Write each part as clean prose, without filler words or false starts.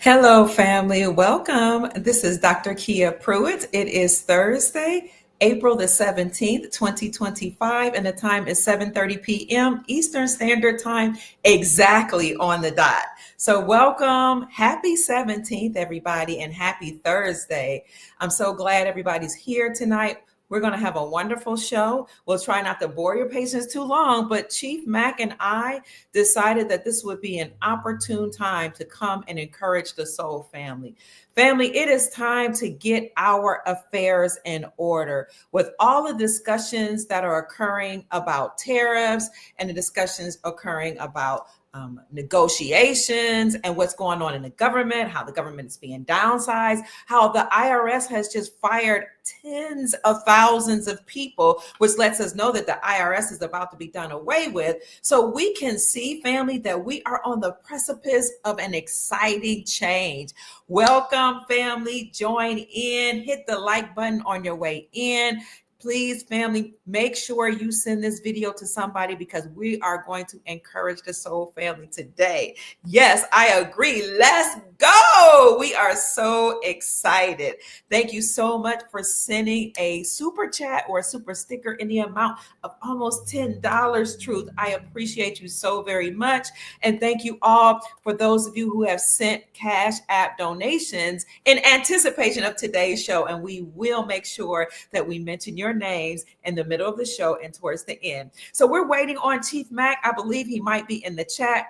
Hello, family. Welcome. This is Dr. Kia Pruitt. It is Thursday, April the 17th, 2025, and the time is 7:30 p.m. Eastern Standard Time, exactly on the dot. So welcome. Happy 17th, everybody, and happy Thursday. I'm so glad everybody's here tonight. We're going to have a wonderful show. We'll try not to bore your patients too long, but Chief Mack and I decided that this would be an opportune time to come and encourage the Soul family. Family, it is time to get our affairs in order. With all the discussions that are occurring about tariffs and the discussions occurring about negotiations and what's going on in the government, how the government is being downsized, how the IRS has just fired tens of thousands of people, which lets us know that the IRS is about to be done away with. So we can see, family, that we are on the precipice of an exciting change. Welcome, family. Join in. Hit the like button on your way in. Please, family, make sure you send this video to somebody because we are going to encourage the Soul family today. Yes, I agree. Let's go. We are so excited. Thank you so much for sending a super chat or a super sticker in the amount of almost $10, Truth. I appreciate you so very much. And thank you all for those of you who have sent Cash App donations in anticipation of today's show. And we will make sure that we mention your names in the middle of the show and towards the end. So we're waiting on Chief Mack. I believe he might be in the chat,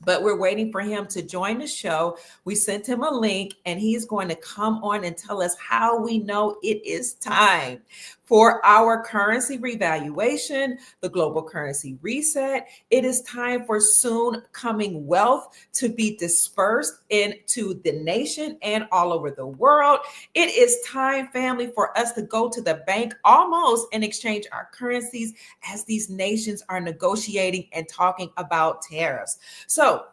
but we're waiting for him to join the show. We sent him a link and he's going to come on and tell us how we know it is time for our currency revaluation, the global currency reset. It is time for soon coming wealth to be dispersed into the nation and all over the world. It is time, family, for us to go to the bank almost and exchange our currencies as these nations are negotiating and talking about tariffs. So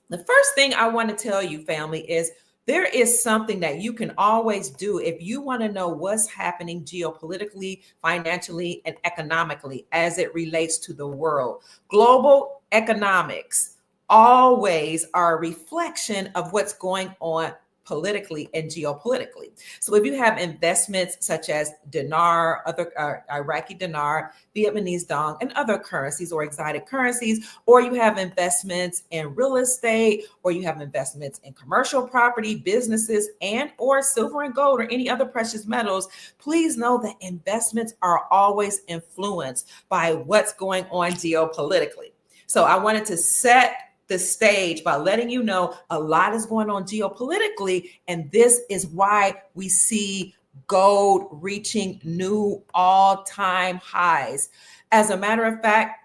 the first thing I want to tell you, family, is there is something that you can always do if you want to know what's happening geopolitically, financially, and economically as it relates to the world. Global economics always are a reflection of what's going on politically and geopolitically. So if you have investments such as dinar, other Iraqi dinar, Vietnamese dong, and other currencies or exotic currencies, or you have investments in real estate, or you have investments in commercial property, businesses, and or silver and gold or any other precious metals, please know that investments are always influenced by what's going on geopolitically. So I wanted to set the stage by letting you know a lot is going on geopolitically, and this is why we see gold reaching new all-time highs. As a matter of fact,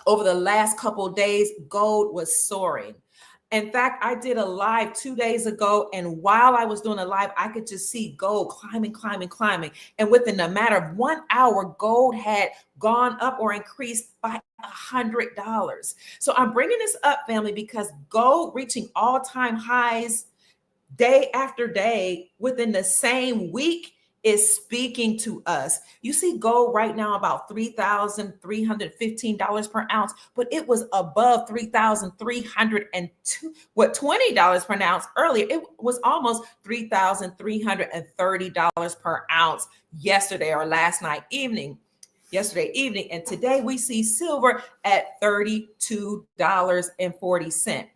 over the last couple of days, gold was soaring. In fact, I did a live 2 days ago, and while I was doing a live, I could just see gold climbing. And within a matter of 1 hour, gold had gone up or increased by $100. So I'm bringing this up, family, because gold reaching all-time highs day after day within the same week is speaking to us. You see gold right now about $3,315 per ounce, but it was above $20 per ounce earlier. It was almost $3,330 per ounce yesterday or yesterday evening. And today we see silver at $32.40.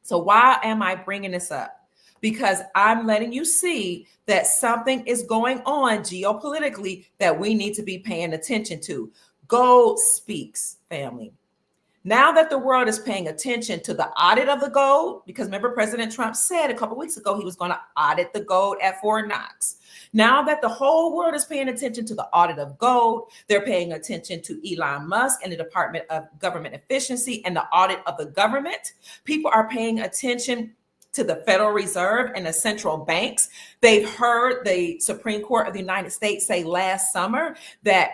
So why am I bringing this up? Because I'm letting you see that something is going on geopolitically that we need to be paying attention to. Gold speaks, family. Now that the world is paying attention to the audit of the gold, because remember President Trump said a couple of weeks ago he was going to audit the gold at Fort Knox. Now that the whole world is paying attention to the audit of gold, they're paying attention to Elon Musk and the Department of Government Efficiency and the audit of the government. People are paying attention to the Federal Reserve and the central banks. They've heard the Supreme Court of the United States say last summer that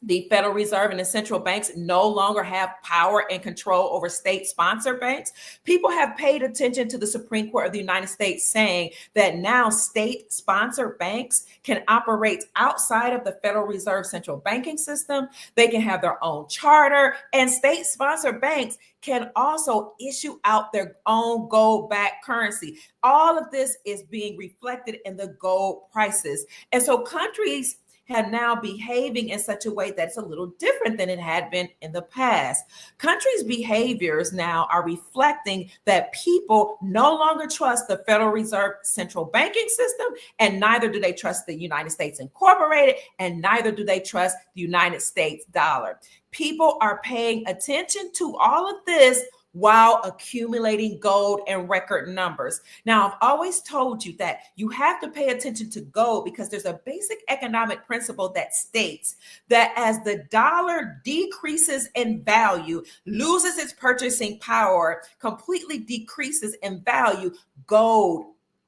The Federal Reserve and the central banks no longer have power and control over state-sponsored banks. People have paid attention to the Supreme Court of the United States saying that now state-sponsored banks can operate outside of the Federal Reserve central banking system. They can have their own charter, and state-sponsored banks can also issue out their own gold-backed currency. All of this is being reflected in the gold prices. And so countries have now behaving in such a way that's a little different than it had been in the past. Countries' behaviors now are reflecting that people no longer trust the Federal Reserve central banking system, and neither do they trust the United States Incorporated, and neither do they trust the United States dollar. People are paying attention to all of this while accumulating gold in record numbers. Now, I've always told you that you have to pay attention to gold because there's a basic economic principle that states that as the dollar decreases in value, loses its purchasing power, completely decreases in value, gold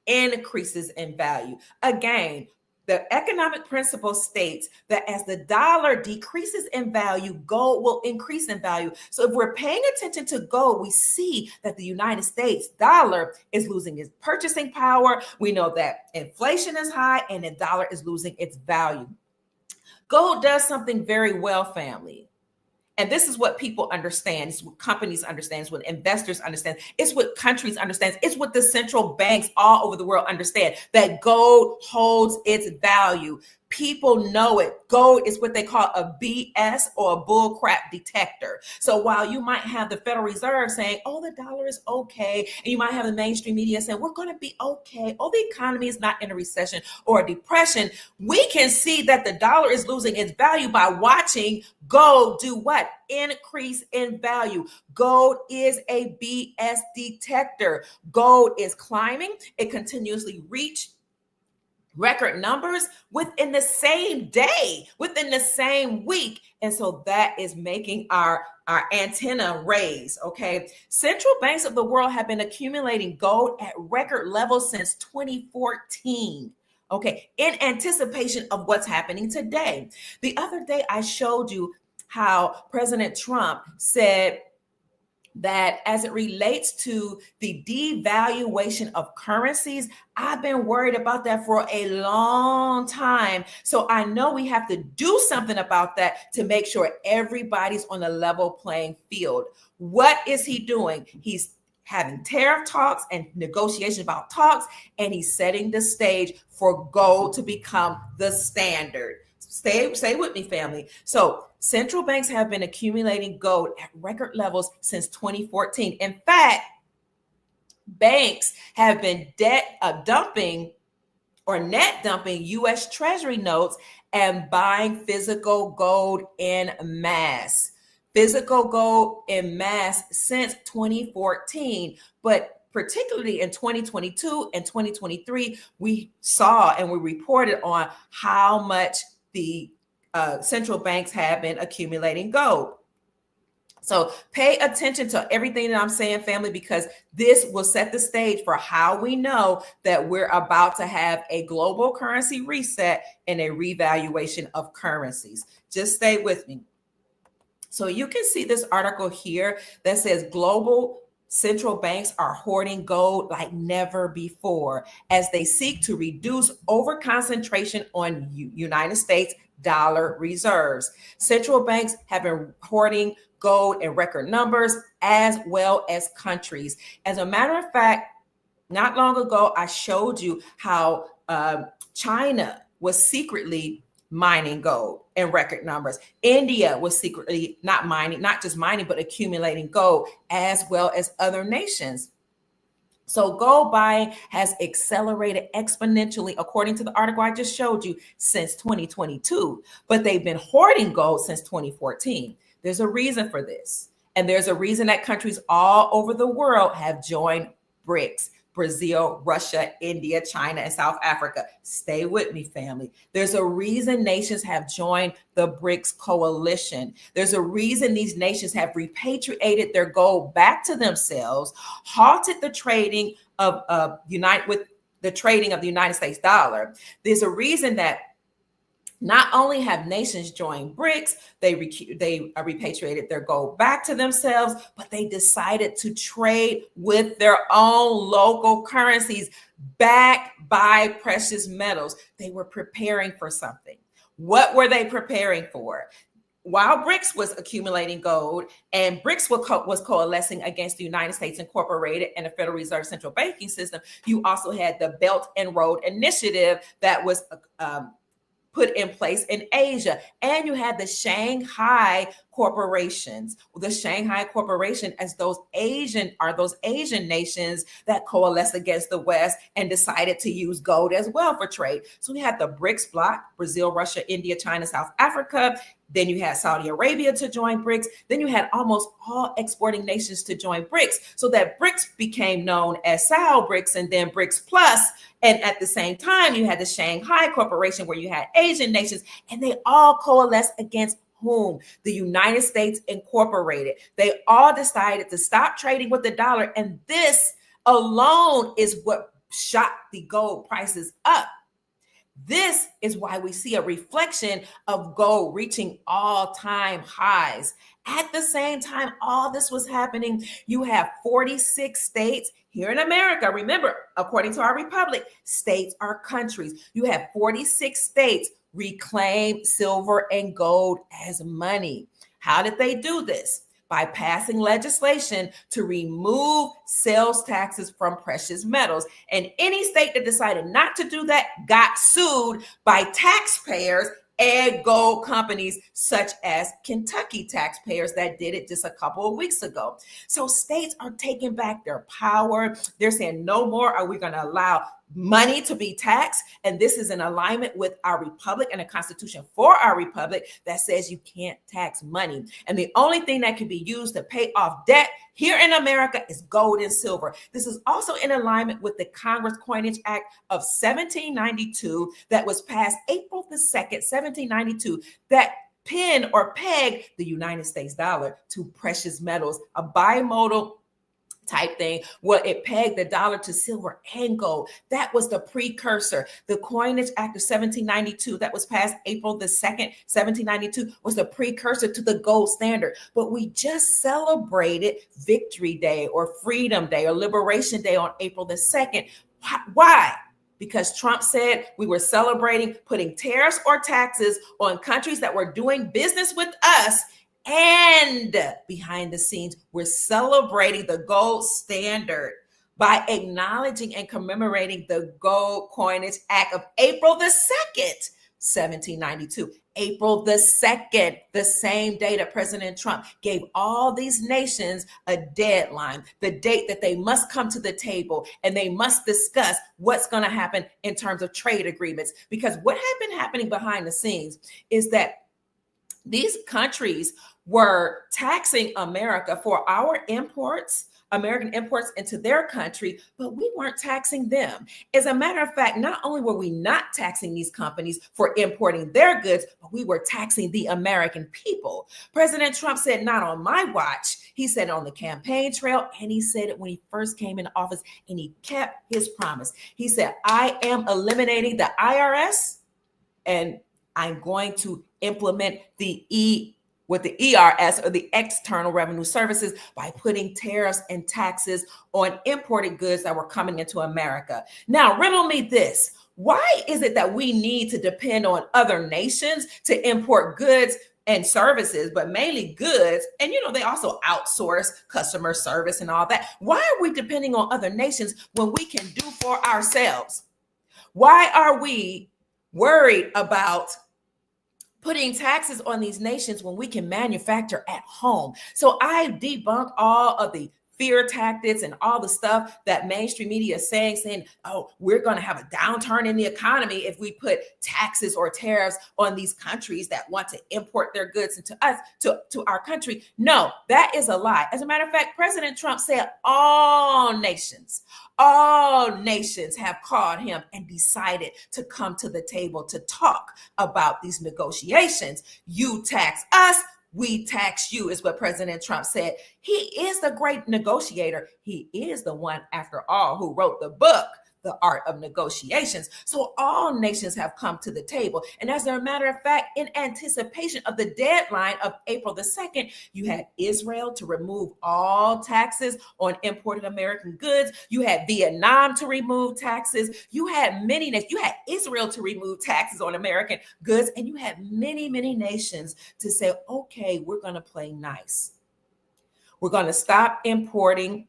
increases in value. Again, the economic principle states that as the dollar decreases in value, gold will increase in value. So if we're paying attention to gold, we see that the United States dollar is losing its purchasing power. We know that inflation is high and the dollar is losing its value. Gold does something very well, family. And this is what people understand. It's what companies understand. It's what investors understand. It's what countries understand. It's what the central banks all over the world understand, that gold holds its value. People know it. Gold is what they call a BS or a bull crap detector. So while you might have the Federal Reserve saying, oh, the dollar is okay, and you might have the mainstream media saying, we're going to be okay, oh, the economy is not in a recession or a depression, we can see that the dollar is losing its value by watching gold do what? Increase in value. Gold is a BS detector. Gold is climbing. It continuously reached record numbers within the same day, within the same week. And so that is making our antenna raise, okay? Central banks of the world have been accumulating gold at record levels since 2014. Okay, in anticipation of what's happening today. The other day, I showed you how President Trump said that as it relates to the devaluation of currencies, I've been worried about that for a long time. So I know we have to do something about that to make sure everybody's on a level playing field. What is he doing? He's having tariff talks and negotiations about talks, and he's setting the stage for gold to become the standard. Stay with me, family. So central banks have been accumulating gold at record levels since 2014. In fact, banks have been dumping or net dumping U.S. Treasury notes and buying physical gold in mass. Physical gold in mass since 2014. But particularly in 2022 and 2023, we saw and we reported on how much the central banks have been accumulating gold. So pay attention to everything that I'm saying, family, because this will set the stage for how we know that we're about to have a global currency reset and a revaluation of currencies. Just stay with me. So you can see this article here that says global central banks are hoarding gold like never before as they seek to reduce overconcentration on United States dollar reserves. Central banks have been hoarding gold in record numbers as well as countries. As a matter of fact, not long ago, I showed you how China was secretly mining gold in record numbers. India was secretly not just mining, but accumulating gold, as well as other nations. So gold buying has accelerated exponentially, according to the article I just showed you, since 2022. But they've been hoarding gold since 2014. There's a reason for this. And there's a reason that countries all over the world have joined BRICS. Brazil, Russia, India, China, and South Africa. Stay with me, family. There's a reason nations have joined the BRICS coalition. There's a reason these nations have repatriated their gold back to themselves, halted the trading of the United States dollar. There's a reason that Not only have nations joined BRICS, they repatriated their gold back to themselves, but they decided to trade with their own local currencies backed by precious metals. They were preparing for something. What were they preparing for? While BRICS was accumulating gold and BRICS was coalescing against the United States Incorporated and the Federal Reserve Central Banking System, you also had the Belt and Road Initiative that was put in place in Asia. And you had the Shanghai corporations. The Shanghai Corporation as those Asian nations that coalesced against the West and decided to use gold as well for trade. So we had the BRICS bloc, Brazil, Russia, India, China, South Africa. Then you had Saudi Arabia to join BRICS. Then you had almost all exporting nations to join BRICS. So that BRICS became known as Sal BRICS and then BRICS Plus. And at the same time, you had the Shanghai Corporation where you had Asian nations, and they all coalesced against whom? The United States Incorporated. They all decided to stop trading with the dollar. And this alone is what shot the gold prices up. This is why we see a reflection of gold reaching all-time highs. At the same time, all this was happening, you have 46 states here in America. Remember, according to our republic, states are countries. You have 46 states reclaim silver and gold as money. How did they do this? By passing legislation to remove sales taxes from precious metals. And any state that decided not to do that got sued by taxpayers and gold companies such as Kentucky taxpayers that did it just a couple of weeks ago. So states are taking back their power. They're saying no more are we going to allow money to be taxed. And this is in alignment with our republic and a constitution for our republic that says you can't tax money. And the only thing that can be used to pay off debt here in America is gold and silver. This is also in alignment with the Congress Coinage Act of 1792 that was passed April the 2nd, 1792, that pin or peg the United States dollar to precious metals, a bimodal type thing where it pegged the dollar to silver and gold. That was the precursor. The Coinage Act of 1792 that was passed April the 2nd, 1792 was the precursor to the gold standard. But we just celebrated Victory Day or Freedom Day or Liberation Day on April the 2nd. Why? Because Trump said we were celebrating putting tariffs or taxes on countries that were doing business with us. And behind the scenes, we're celebrating the gold standard by acknowledging and commemorating the Gold Coinage Act of April the 2nd, 1792. April the 2nd, the same day that President Trump gave all these nations a deadline, the date that they must come to the table and they must discuss what's going to happen in terms of trade agreements. Because what had been happening behind the scenes is that these countries were taxing America for our imports, American imports into their country, but we weren't taxing them. As a matter of fact, not only were we not taxing these companies for importing their goods, but we were taxing the American people. President Trump said, not on my watch. He said it on the campaign trail, and he said it when he first came into office, and he kept his promise. He said, I am eliminating the IRS, and I'm going to implement the ERS or the External Revenue Services by putting tariffs and taxes on imported goods that were coming into America. Now, riddle me this. Why is it that we need to depend on other nations to import goods and services, but mainly goods? And, they also outsource customer service and all that. Why are we depending on other nations when we can do for ourselves? Why are we worried about putting taxes on these nations when we can manufacture at home? So I debunk all of the fear tactics and all the stuff that mainstream media is saying, oh, we're going to have a downturn in the economy if we put taxes or tariffs on these countries that want to import their goods into us, to our country. No, that is a lie. As a matter of fact, President Trump said all nations have called him and decided to come to the table to talk about these negotiations. You tax us, we tax you, is what President Trump said. He is the great negotiator. He is the one, after all, who wrote the book, the art of negotiations. So all nations have come to the table. And as a matter of fact, in anticipation of the deadline of April the 2nd, you had Israel to remove all taxes on imported American goods. You had Vietnam to remove taxes. You had many nations. You had Israel to remove taxes on American goods. And you had many, many nations to say, okay, we're going to play nice. We're going to stop importing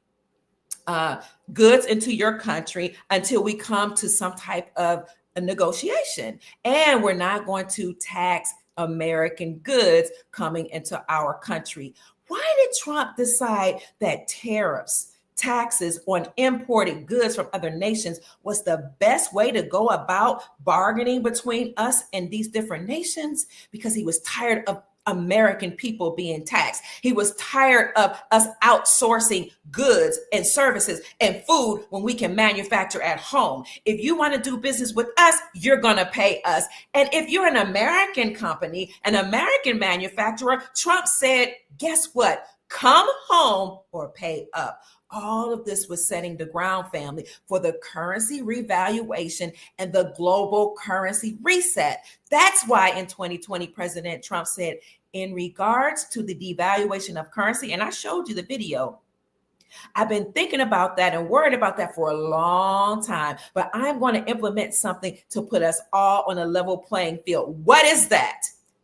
goods into your country until we come to some type of a negotiation. And we're not going to tax American goods coming into our country. Why did Trump decide that tariffs, taxes on imported goods from other nations was the best way to go about bargaining between us and these different nations? Because he was tired of American people being taxed. He was tired of us outsourcing goods and services and food when we can manufacture at home. If you want to do business with us, you're going to pay us. And if you're an American company, an American manufacturer, Trump said, guess what? Come home or pay up. All of this was setting the ground, family, for the currency revaluation and the global currency reset. That's why in 2020, President Trump said, in regards to the devaluation of currency, and I showed you the video, I've been thinking about that and worried about that for a long time, but I'm going to implement something to put us all on a level playing field. What is that?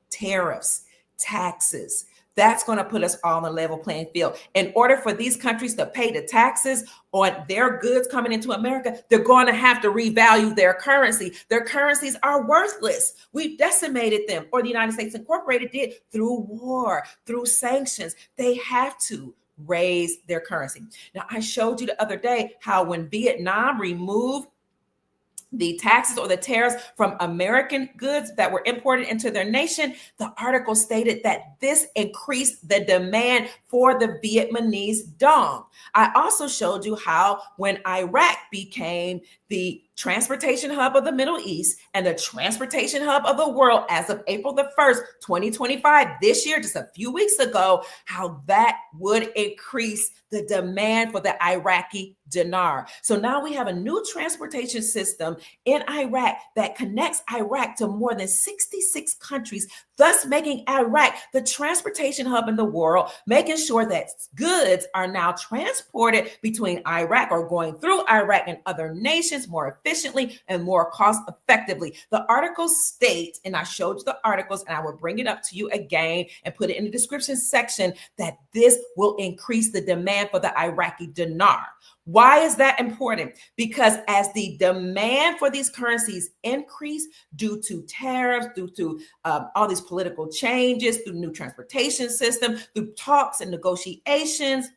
Tariffs, taxes. That's going to put us all on a level playing field. In order for these countries to pay the taxes on their goods coming into America, they're going to have to revalue their currency. Their currencies are worthless. We've decimated them, or the United States Incorporated did, through war, through sanctions. They have to raise their currency. Now, I showed you the other day how when Vietnam removed the taxes or the tariffs from American goods that were imported into their nation, the article stated that this increased the demand for the Vietnamese dong. I also showed you how when Iraq became the transportation hub of the Middle East and the transportation hub of the world as of April the 1st, 2025, this year, just a few weeks ago, how that would increase the demand for the Iraqi dinar. So now we have a new transportation system in Iraq that connects Iraq to more than 66 countries, thus making Iraq the transportation hub in the world, making sure that goods are now transported between Iraq or going through Iraq and other nations more efficiently and more cost effectively. The articles state, and I showed you the articles, and I will bring it up to you again and put it in the description section, that this will increase the demand for the Iraqi dinar. Why is that important? Because as the demand for these currencies increase due to tariffs, due to all these political changes, through new transportation system, through talks and negotiations,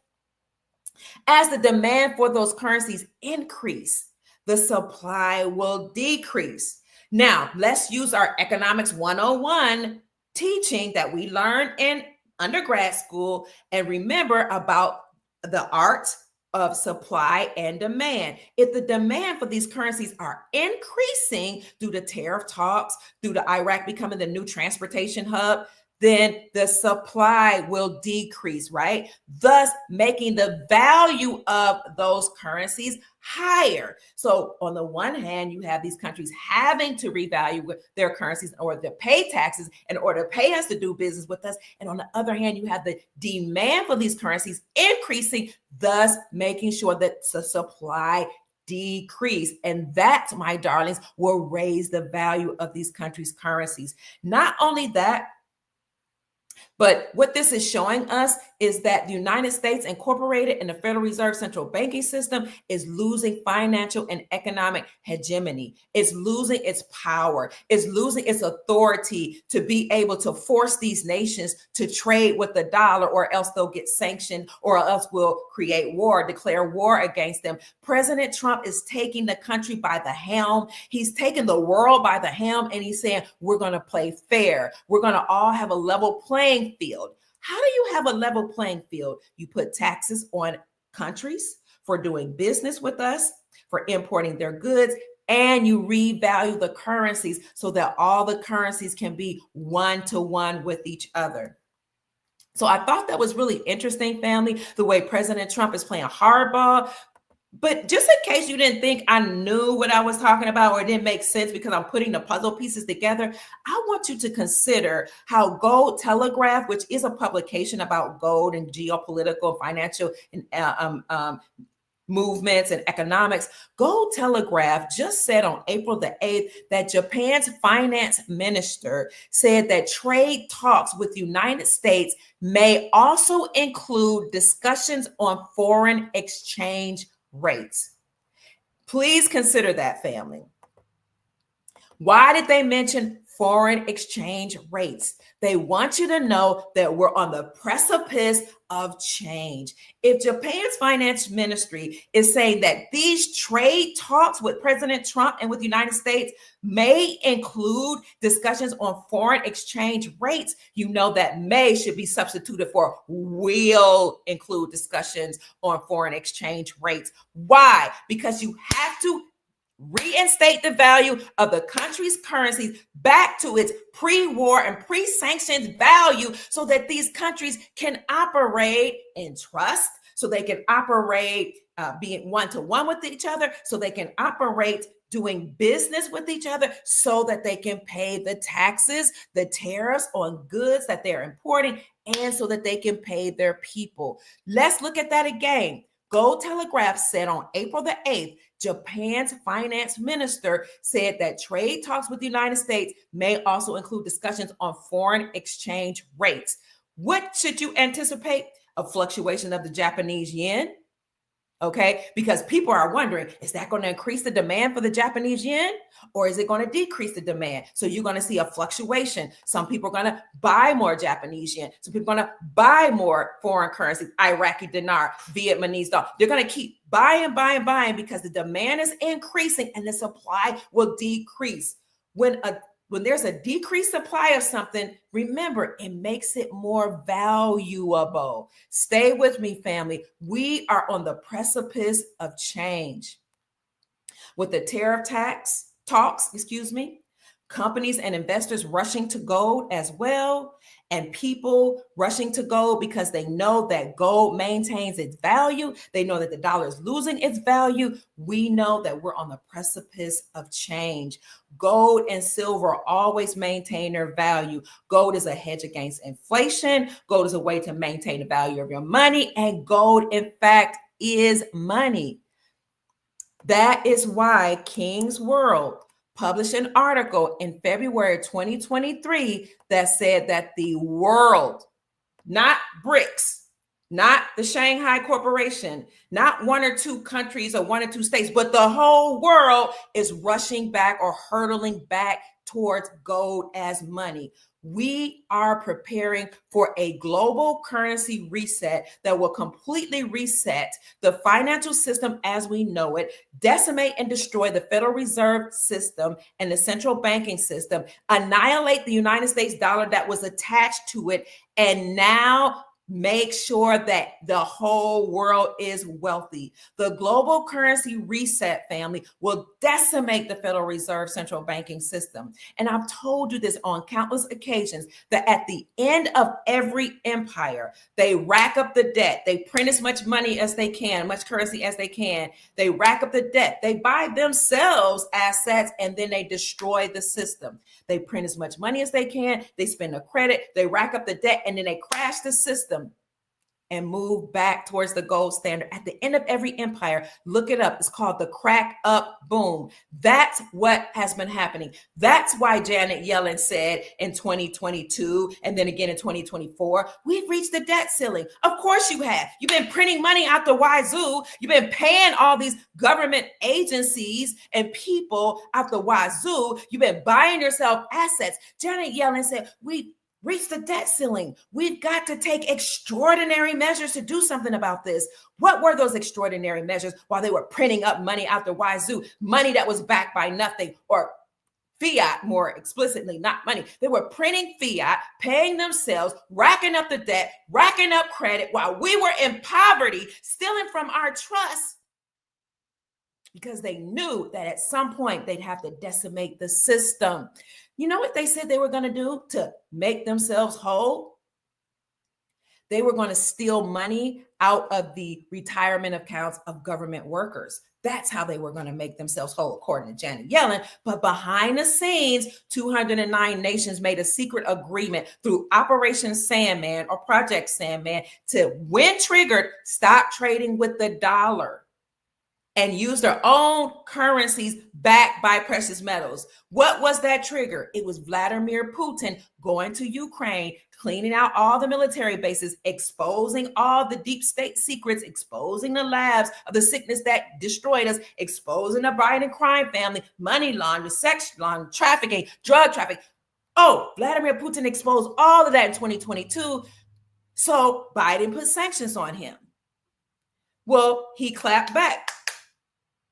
as the demand for those currencies increase, the supply will decrease. Now, let's use our Economics 101 teaching that we learned in undergrad school and remember about the art of supply and demand. If the demand for these currencies are increasing due to tariff talks, due to Iraq becoming the new transportation hub, then the supply will decrease, right? Thus making the value of those currencies higher. So on the one hand, you have these countries having to revalue their currencies in order to pay taxes, in order to pay us to do business with us. And on the other hand, you have the demand for these currencies increasing, thus making sure that the supply decrease. And that, my darlings, will raise the value of these countries' currencies. Not only that, but what this is showing us is that the United States Incorporated and the Federal Reserve Central Banking System is losing financial and economic hegemony. It's losing its power. It's losing its authority to be able to force these nations to trade with the dollar, or else they'll get sanctioned, or else we'll create war, declare war against them. President Trump is taking the country by the helm. He's taking the world by the helm, and he's saying, we're going to play fair. We're going to all have a level playing field. How do you have a level playing field? You put taxes on countries for doing business with us, for importing their goods, and you revalue the currencies so that all the currencies can be one-to-one with each other. So I thought that was really interesting, family, the way President Trump is playing hardball But just in case you didn't think I knew what I was talking about or it didn't make sense because I'm putting the puzzle pieces together, I want you to consider how Gold Telegraph, which is a publication about gold and geopolitical, financial, and movements and economics, Gold Telegraph just said on April the 8th that Japan's finance minister said that trade talks with the United States may also include discussions on foreign exchange rates. Please consider that, family. Why did they mention foreign exchange rates? They want you to know that we're on the precipice of change. If Japan's finance ministry is saying that these trade talks with President Trump and with the United States may include discussions on foreign exchange rates, you know that may should be substituted for will include discussions on foreign exchange rates. Why? Because you have to reinstate the value of the country's currencies back to its pre-war and pre-sanctioned value so that these countries can operate in trust, so they can operate being one-to-one with each other, so they can operate doing business with each other, so that they can pay the taxes, the tariffs on goods that they're importing, and so that they can pay their people. Let's look at that again. Gold Telegraph said on April the 8th, Japan's finance minister said that trade talks with the United States may also include discussions on foreign exchange rates. What should you anticipate? A fluctuation of the Japanese yen. Okay, because people are wondering, is that going to increase the demand for the Japanese yen or is it going to decrease the demand? So you're going to see a fluctuation. Some people are going to buy more Japanese yen. Some people are going to buy more foreign currencies, Iraqi dinar, Vietnamese dollar. They're going to keep buying because the demand is increasing and the supply will decrease. When there's a decreased supply of something, remember, it makes it more valuable. Stay with me, family. We are on the precipice of change. With the tariff talks, companies and investors rushing to gold as well, and people rushing to gold because they know that gold maintains its value. They know that the dollar is losing its value. We know that we're on the precipice of change. Gold and silver always maintain their value. Gold is a hedge against inflation. Gold is a way to maintain the value of your money. And gold, in fact, is money. That is why King's World published an article in February 2023 that said that the world, not BRICS, not the Shanghai Corporation, not one or two countries or one or two states, but the whole world is rushing back or hurtling back towards gold as money. We are preparing for a global currency reset that will completely reset the financial system as we know it, decimate and destroy the Federal Reserve System and the central banking system, annihilate the United States dollar that was attached to it, and now make sure that the whole world is wealthy. The global currency reset, family, will decimate the Federal Reserve central banking system. And I've told you this on countless occasions that at the end of every empire, they rack up the debt. They print as much money as they can, much currency as they can. They rack up the debt. They buy themselves assets and then they destroy the system. They print as much money as they can. They spend the credit. They rack up the debt and then they crash the system and move back towards the gold standard. At the end of every empire, look it up. It's called the crack up boom. That's what has been happening. That's why Janet Yellen said in 2022 and then again in 2024, we've reached the debt ceiling. Of course you have. You've been printing money out the wazoo. You've been paying all these government agencies and people out the wazoo. You've been buying yourself assets. Janet Yellen said, we reach the debt ceiling. We've got to take extraordinary measures to do something about this. What were those extraordinary measures while they were printing up money out the wazoo, money that was backed by nothing, or fiat more explicitly, not money. They were printing fiat, paying themselves, racking up the debt, racking up credit while we were in poverty, stealing from our trust because they knew that at some point they'd have to decimate the system. You know what they said they were going to do to make themselves whole? They were going to steal money out of the retirement accounts of government workers. That's how they were going to make themselves whole, according to Janet Yellen. But behind the scenes, 209 nations made a secret agreement through Operation Sandman or Project Sandman to, when triggered, stop trading with the dollar and use their own currencies backed by precious metals. What was that trigger? It was Vladimir Putin going to Ukraine, cleaning out all the military bases, exposing all the deep state secrets, exposing the labs of the sickness that destroyed us, exposing the Biden crime family, money laundering, sex laundering, trafficking, drug trafficking. Oh, Vladimir Putin exposed all of that in 2022. So Biden put sanctions on him. Well, he clapped back.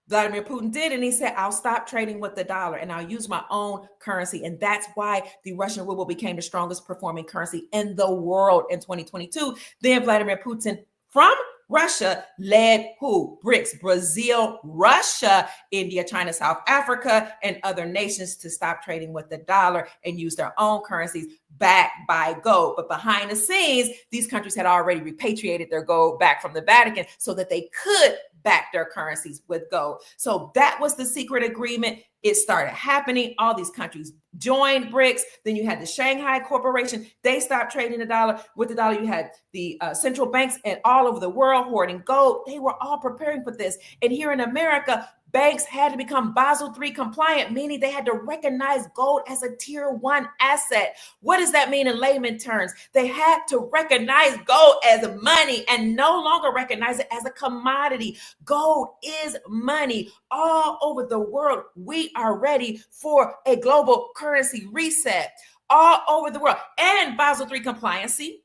Vladimir Putin did, and he said, I'll stop trading with the dollar and I'll use my own currency. And that's why the Russian ruble became the strongest performing currency in the world in 2022. Then Vladimir Putin from Russia led who? BRICS, Brazil, Russia, India, China, South Africa, and other nations to stop trading with the dollar and use their own currencies backed by gold. But behind the scenes, these countries had already repatriated their gold back from the Vatican so that they could back their currencies with gold. So that was the secret agreement. It started happening. All these countries joined BRICS. Then you had the Shanghai Corporation. They stopped trading the dollar with the dollar. You had the central banks and all over the world hoarding gold. They were all preparing for this. And here in America, banks had to become Basel III compliant, meaning they had to recognize gold as a tier 1 asset. What does that mean in layman terms? They had to recognize gold as money and no longer recognize it as a commodity. Gold is money all over the world. We are ready for a global currency reset all over the world. And Basel III compliancy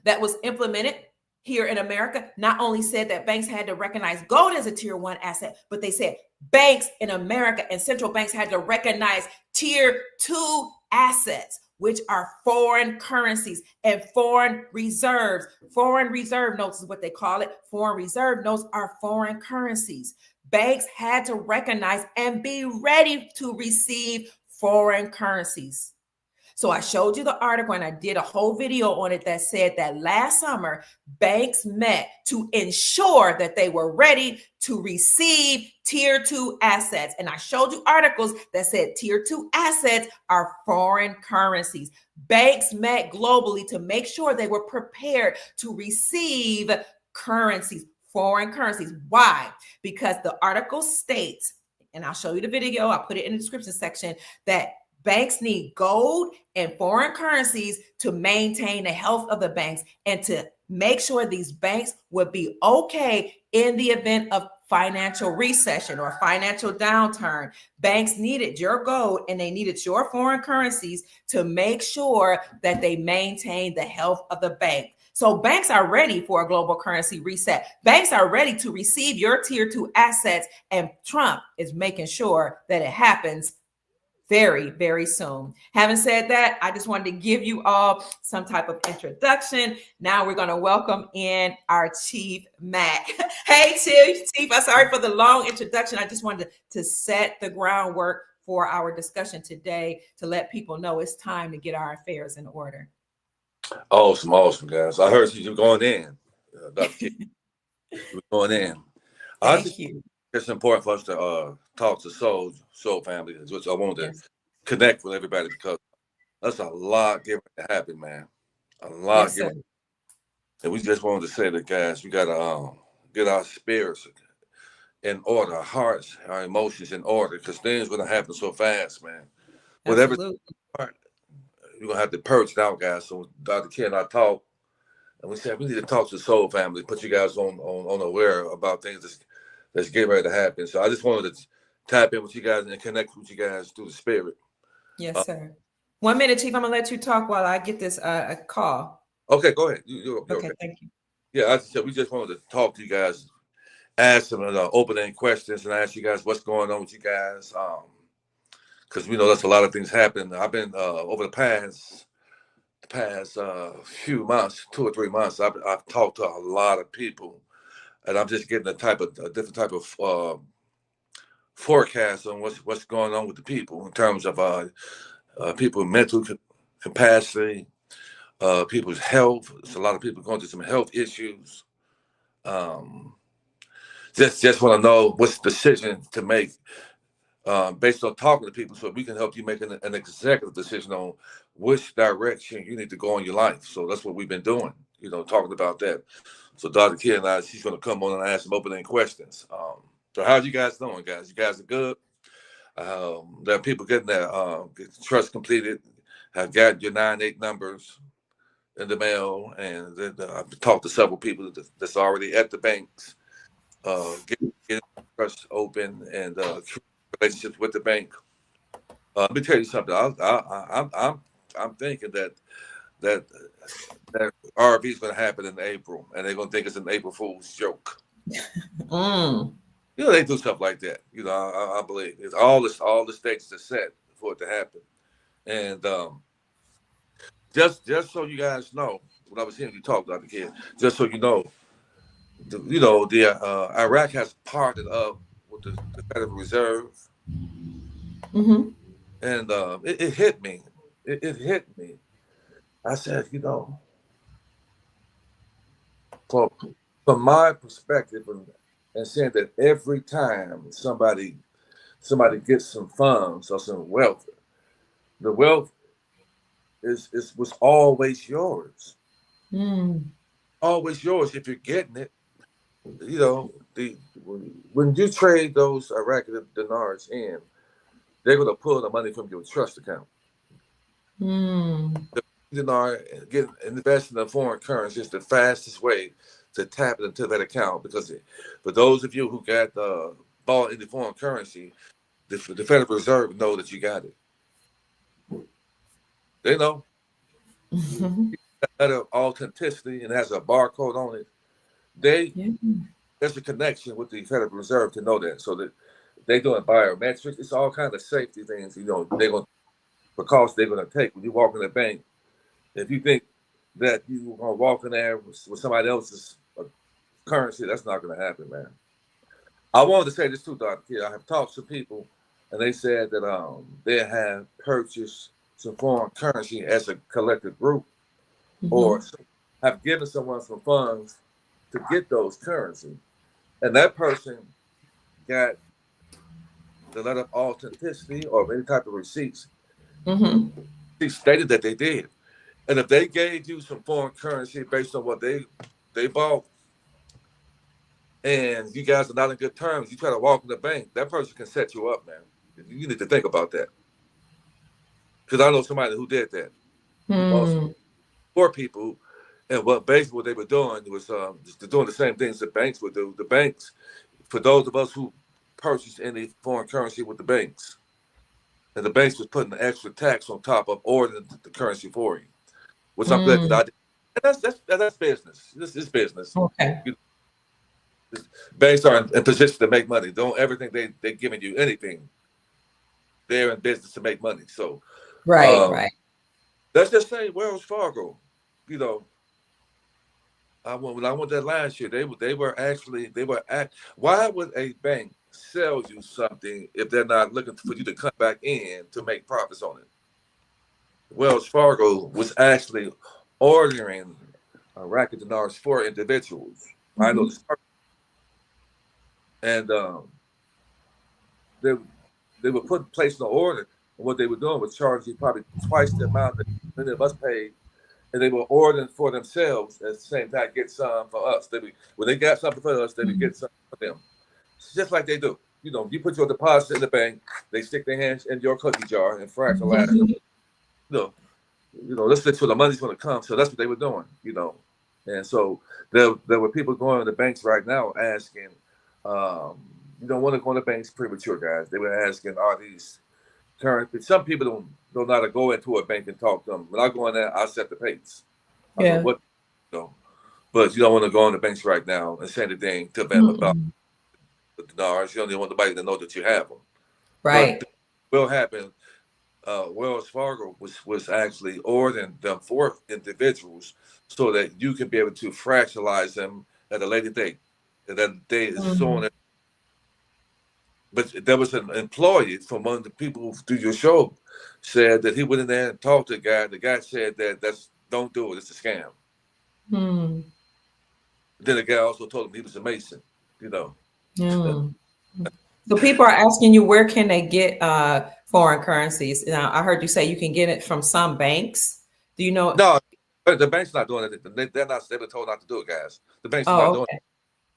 that was implemented here in America not only said that banks had to recognize gold as a tier 1 asset, but they said banks in America and central banks had to recognize tier 2 assets, which are foreign currencies and foreign reserves. Foreign reserve notes is what they call it. Foreign reserve notes are foreign currencies. Banks had to recognize and be ready to receive foreign currencies. So I showed you the article and I did a whole video on it that said that last summer, banks met to ensure that they were ready to receive tier 2 assets. And I showed you articles that said tier 2 assets are foreign currencies. Banks met globally to make sure they were prepared to receive currencies, foreign currencies. Why? Because the article states, and I'll show you the video, I'll put it in the description section, that banks need gold and foreign currencies to maintain the health of the banks and to make sure these banks would be okay in the event of financial recession or financial downturn. Banks needed your gold and they needed your foreign currencies to make sure that they maintain the health of the bank. So banks are ready for a global currency reset. Banks are ready to receive your tier 2 assets, and Trump is making sure that it happens very, very soon. Having said that, I just wanted to give you all some type of introduction. Now we're going to welcome in our Chief Mack. Hey, Chief, I'm sorry for the long introduction. I just wanted to set the groundwork for our discussion today to let people know it's time to get our affairs in order. Awesome, guys. I heard you going in, Dr. Key. You were going in. Thank you. It's important for us to talk to Soul family, which I wanted to connect with everybody because that's a lot getting to happen, man. A lot getting. And we just wanted to say that, guys, we got to get our spirits in order, our hearts, our emotions in order, because things going to happen so fast, man. Whatever, you're going to have to purge it out, guys. So Dr. Key and I talked, and we said we need to talk to the Soul family, put you guys on aware about things that's getting ready to happen. So I just wanted to tap in with you guys and connect with you guys through the spirit. Yes, sir. 1 minute, Chief. I'm going to let you talk while I get this call. Okay, go ahead. Okay, thank you. Yeah, I said we just wanted to talk to you guys, ask some opening questions and ask you guys what's going on with you guys. Because we know that's a lot of things happening. I've been over the past few months, 2 or 3 months, I've talked to a lot of people. And I'm just getting a different type of forecast on what's going on with the people in terms of people with mental capacity, people's health. There's a lot of people going through some health issues. Um, just want to know what's the decision to make based on talking to people, so we can help you make an executive decision on which direction you need to go in your life. So that's what we've been doing, talking about that. So Dr. Kia and I, she's going to come on and ask some opening questions. So how you guys doing, guys? You guys are good. There are people getting their trust completed, have got your 9-8 numbers in the mail, and then, I've talked to several people that's already at the banks, getting trust open and relationships with the bank. Let me tell you something. I'm thinking that that RV is going to happen in April, and they're going to think it's an April Fool's joke. They do stuff like that. I believe it's all the stages are set for it to happen. And just so you guys know, when I was hearing you talk, Dr. Kid, just so you know, the Iraq has partnered up with the Federal Reserve, and it hit me. It hit me. I said, from my perspective, and saying that every time somebody gets some funds or some wealth, the wealth was always yours. Always yours if you're getting it. When you trade those Iraqi dinars in, they're going to pull the money from your trust account. The dinar get invested in foreign currency is the fastest way to tap it into that account, because for those of you who got bought into foreign currency, the Federal Reserve know that you got it. They know. That authenticity and has a barcode on it. There's a connection with the Federal Reserve to know that, so that they doing biometrics. It's all kind of safety things. Precautions they're going to take when you walk in the bank. If you think that you're going to walk in there with somebody else's currency, that's not going to happen, man. I wanted to say this too, Dr. Kid. I have talked to people, and they said that they have purchased some foreign currency as a collective group, or have given someone some funds to get those currency, and that person got the letter of authenticity or any type of receipts. He stated that they did. And if they gave you some foreign currency based on what they bought, and you guys are not in good terms, you try to walk in the bank, that person can set you up, man. You need to think about that. Because I know somebody who did that. Poor people, and what they were doing was doing the same things that banks would do. The banks, for those of us who purchased any foreign currency with the banks, and the banks was putting an extra tax on top of ordering the currency for you, which I'm glad that I did. And that's business. This is business. Okay. Banks are in position to make money. Don't ever think they're giving you anything. They're in business to make money. So, right. Let's just say Wells Fargo. When I went there last year, why would a bank sell you something if they're not looking for you to come back in to make profits on it? Wells Fargo was actually ordering Iraqi dinars for individuals. I know this, and they were placing the order, and what they were doing was charging probably twice the amount that many of us paid, and they were ordering for themselves at the same time, get some for us. When they got something for us, they would get something for them. It's just like they do. You put your deposit in the bank, they stick their hands in your cookie jar and fractalize them. Let's look for the money's going to come. So that's what they were doing. And so there were people going to the banks right now asking, you don't want to go to banks premature, guys. They were asking, are these current? Some people don't know how to go into a bank and talk to them. When I go in there, I set the pace. I know what, but you don't want to go in the banks right now and say anything to them about the dinars. You don't want nobody to know that you have them. Right. But what will happen? Wells Fargo was actually ordering them for individuals so that you can be able to fractionalize them at a later date. And that day is soon. But there was an employee from one of the people who do your show said that he went in there and talked to the guy. The guy said that Don't do it. It's a scam. Hmm. Then the guy also told him he was a Mason. You know. Hmm. So people are asking you where can they get foreign currencies? Now I heard you say you can get it from some banks. Do you know? No, the bank's not doing it. They're not. They've been told not to do it, guys. The banks are not Oh, doing okay. it.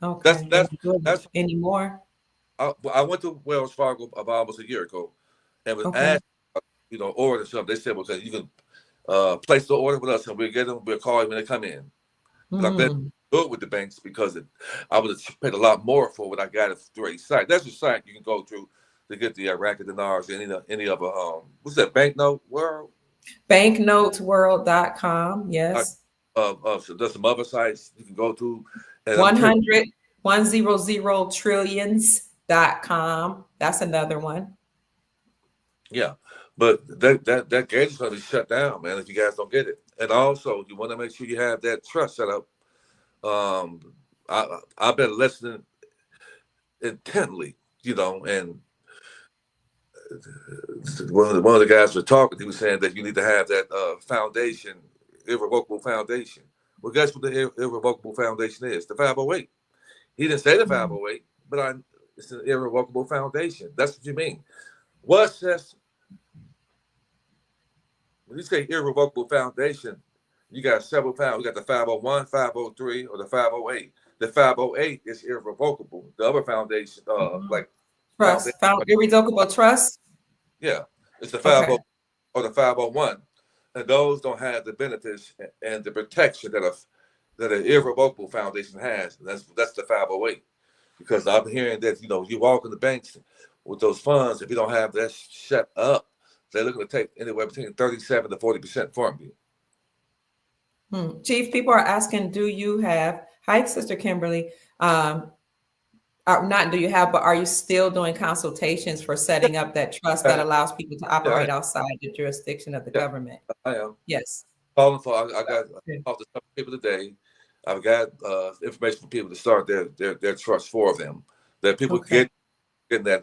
Okay. They're not doing it That's. anymore. I went to Wells Fargo about almost a year ago, and was Okay. asked, order something. They said, "Well, you can place the order with us, and we'll get them. We'll call you when they come in." But I'm glad to Hmm. do it with the banks because I would have paid a lot more for what I got it through a site. That's a site you can go to get the Iraqi dinars, any other what's that, banknote world? Banknotesworld.com. Uh, Yes. so there's some other sites you can go to, and I'm pretty 100 100trillions.com. That's another one. yeah. But that gate is going to be shut down, man, if you guys don't get it. And also, you want to make sure you have that trust set up. Um, I've been listening intently, and one of the guys was talking. He was saying that you need to have that foundation, irrevocable foundation. Well, guess what the irrevocable foundation is? The 508. He didn't say the Mm. 508, but it's an irrevocable foundation. That's what you mean. What says when you say irrevocable foundation? You got several found. You got the 501, 503, or the 508. The 508 is irrevocable. The other foundation, Mhm. like foundation, Trust, found irrevocable trust. yeah, it's the Okay. 50 or the 501, and those don't have the benefits and the protection that an irrevocable foundation has. And that's the 508. Because I'm hearing that you walk in the banks with those funds. If you don't have that shut up, they're looking to take anywhere between 37 to 40% from you. Chief, people are asking, do you have, hi, Sister Kimberly, not do you have, but are you still doing consultations for setting up that trust that Yeah, allows people to yeah, operate outside the jurisdiction of the yeah, government? I am. Yes. Calling for. I got Okay. talked to some people today. I've got information for people to start their trust for them. That people Okay. getting that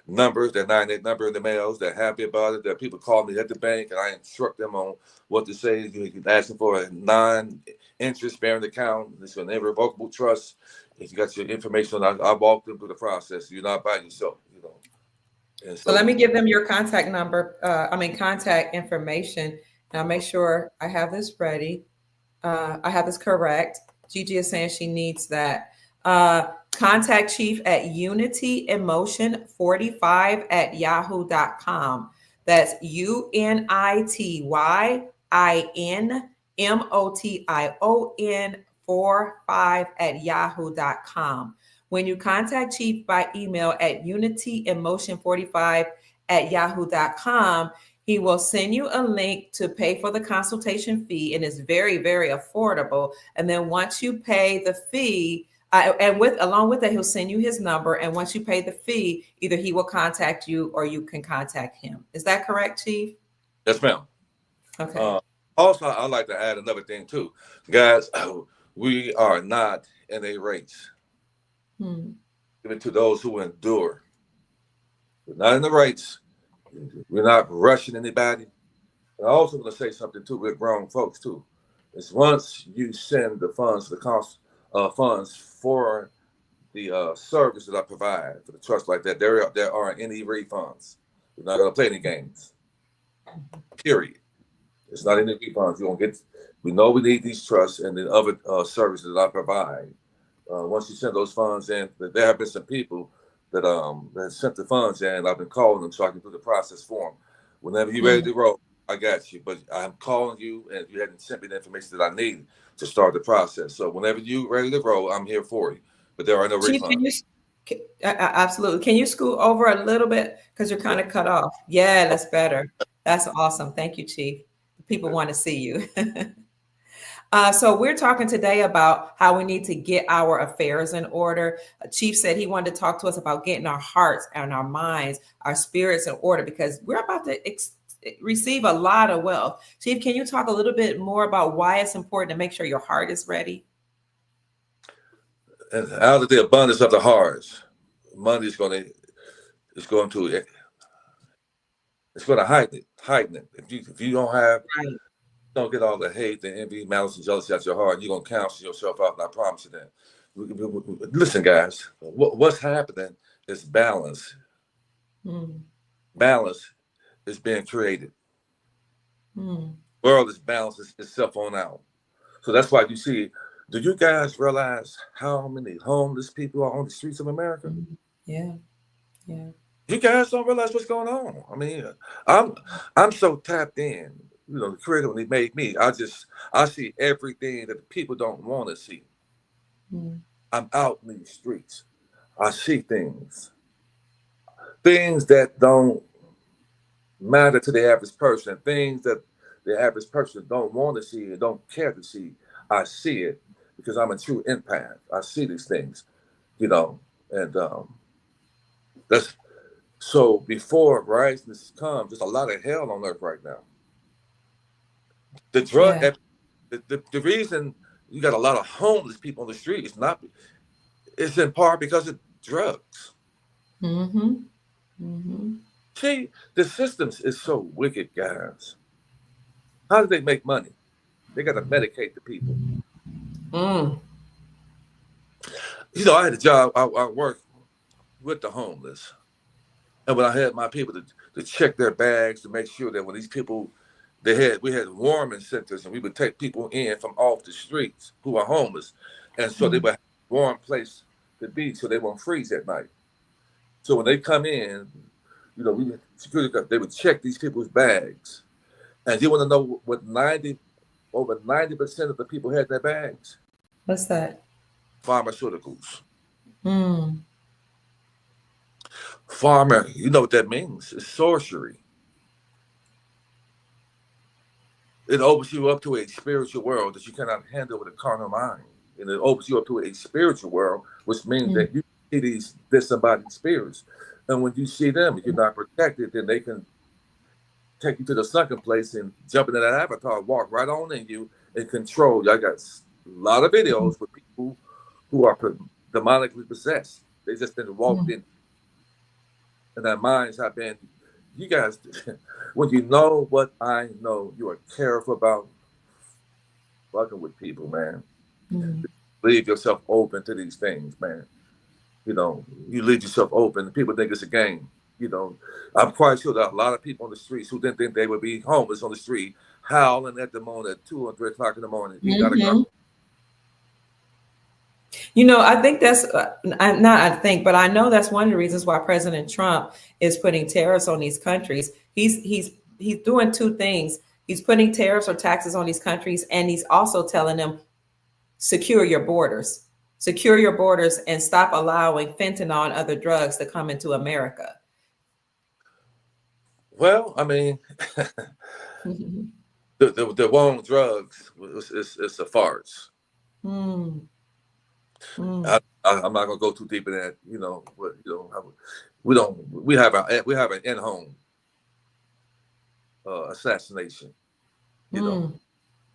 numbers, that 98 number in the mails. They're happy about it. That people call me at the bank, and I instruct them on what to say. You can ask them for a non-interest bearing account. It's an irrevocable trust. If you got your information, I walk them through the process. You're not by yourself. And So so, let me give them your contact number, contact information. And I'll make sure I have this ready. I have this correct. Gigi is saying she needs that. Contact Chief at unityemotion45 at yahoo.com. That's UNITYINMOTION 45 at yahoo.com. When you contact Chief by email at unityemotion45 at yahoo.com, he will send you a link to pay for the consultation fee, and it's very, very affordable. And then once you pay the fee, along with that, he'll send you his number. And once you pay the fee, either he will contact you or you can contact him. Is that correct, Chief? yes, ma'am. Okay. Also, I'd like to add another thing too, guys. We are not in a race. Hmm. Even to those who endure, we're not in the race. We're not rushing anybody. And I also want to say something too with grown folks too. Is once you send the funds, the cost funds for the service that I provide for the trust like that, there aren't any refunds. We're not going to play any games. Period. It's not any refunds. You won't get. We know we need these trusts and the other services that I provide. Once you send those funds in, there have been some people that sent the funds in. I've been calling them so I can do the process for them. Whenever you're ready Hmm. to roll, I got you. But I'm calling you, and you hadn't sent me the information that I need to start the process. So whenever you're ready to roll, I'm here for you. But there are no Chief, refunds. absolutely. Can you scoot over a little bit? Because you're kind Yeah. of cut off. Yeah, that's better. That's awesome. Thank you, Chief. People want to see you. So we're talking today about how we need to get our affairs in order. Chief said he wanted to talk to us about getting our hearts and our minds, our spirits in order, because we're about to receive a lot of wealth. Chief, can you talk a little bit more about why it's important to make sure your heart is ready? And out of the abundance of the hearts, money is going to it's going to heighten it. If you don't have Right. don't get all the hate, the envy, malice, and jealousy out your heart. You're gonna cancel yourself out, and I promise you that. Listen, guys, what's happening is balance. Balance is being created. World is balanced itself on out. So that's why you see. Do you guys realize how many homeless people are on the streets of America? Yeah, yeah. You guys don't realize what's going on. I mean, I'm so tapped in. You know, the creator when he made me, I see everything that people don't want to see. I'm out in these streets. I see things that don't matter to the average person, things that the average person don't want to see and don't care to see. I see it because I'm a true empath. I see these things, you know, and that's so before righteousness comes, there's a lot of hell on earth right now. The drug, the reason you got a lot of homeless people on the street is not, it's in part because of drugs. See, the systems is so wicked, guys. How do they make money? They got to medicate the people. You know, I had a job. I worked with the homeless, and when I had my people to check their bags to make sure that when these people, we had warming centers, and we would take people in from off the streets who are homeless, and so they would have a warm place to be, so they won't freeze at night. So when they come in, you know, they would check these people's bags, and you want to know what over 90% of the people had in their bags? What's that? Pharmaceuticals. Farmer, you know what that means? It's sorcery. It opens you up to a spiritual world that you cannot handle with a carnal mind. And it opens you up to a spiritual world, which means that you see these disembodied spirits. And when you see them, if you're not protected, then they can take you to the sunken place and jump into that avatar, walk right on in you and control you. I got a lot of videos with people who are demonically possessed. They just been walked in, and their minds have been. You guys, when you know what I know, you are careful about fucking with people, man. Leave yourself open to these things, man. You know, you leave yourself open. People think it's a game. You know, I'm quite sure that a lot of people on the streets who didn't think they would be homeless on the street, howling at the morning at 2 or 3 o'clock in the morning. You know, I think that's but I know that's one of the reasons why President Trump is putting tariffs on these countries. He's doing two things. He's putting tariffs or taxes on these countries, and he's also telling them, secure your borders and stop allowing fentanyl and other drugs to come into America. Well, I mean, the war on drugs it's a farce. I'm not gonna go too deep in that, you know. But you know, we have an in-home assassination. You know,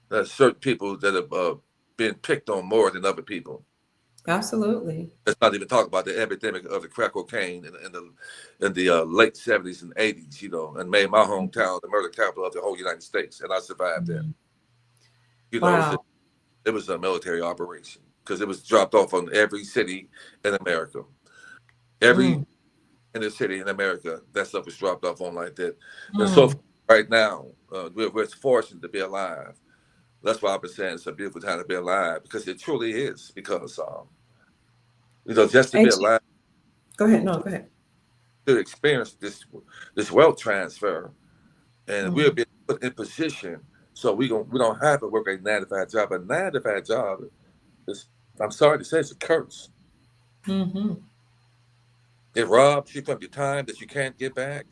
there's certain people that have been picked on more than other people. Absolutely. Let's not even talk about the epidemic of the crack cocaine in the late 70s and 80s, you know, and made my hometown the murder capital of the whole United States, and I survived that. You know, it was a military operation because it was dropped off on every city in America. Every inner city in America, that stuff was dropped off on like that. And so right now, we're fortunate to be alive. That's why I've been saying it's a beautiful time to be alive, because it truly is. Because you know, just to be alive. Go ahead. No, go ahead. To experience this wealth transfer, and we'll be put in position so we don't have to work a 9-to-5 job. A 9-to-5 job is, I'm sorry to say, it's a curse. It robs you from your time that you can't get back.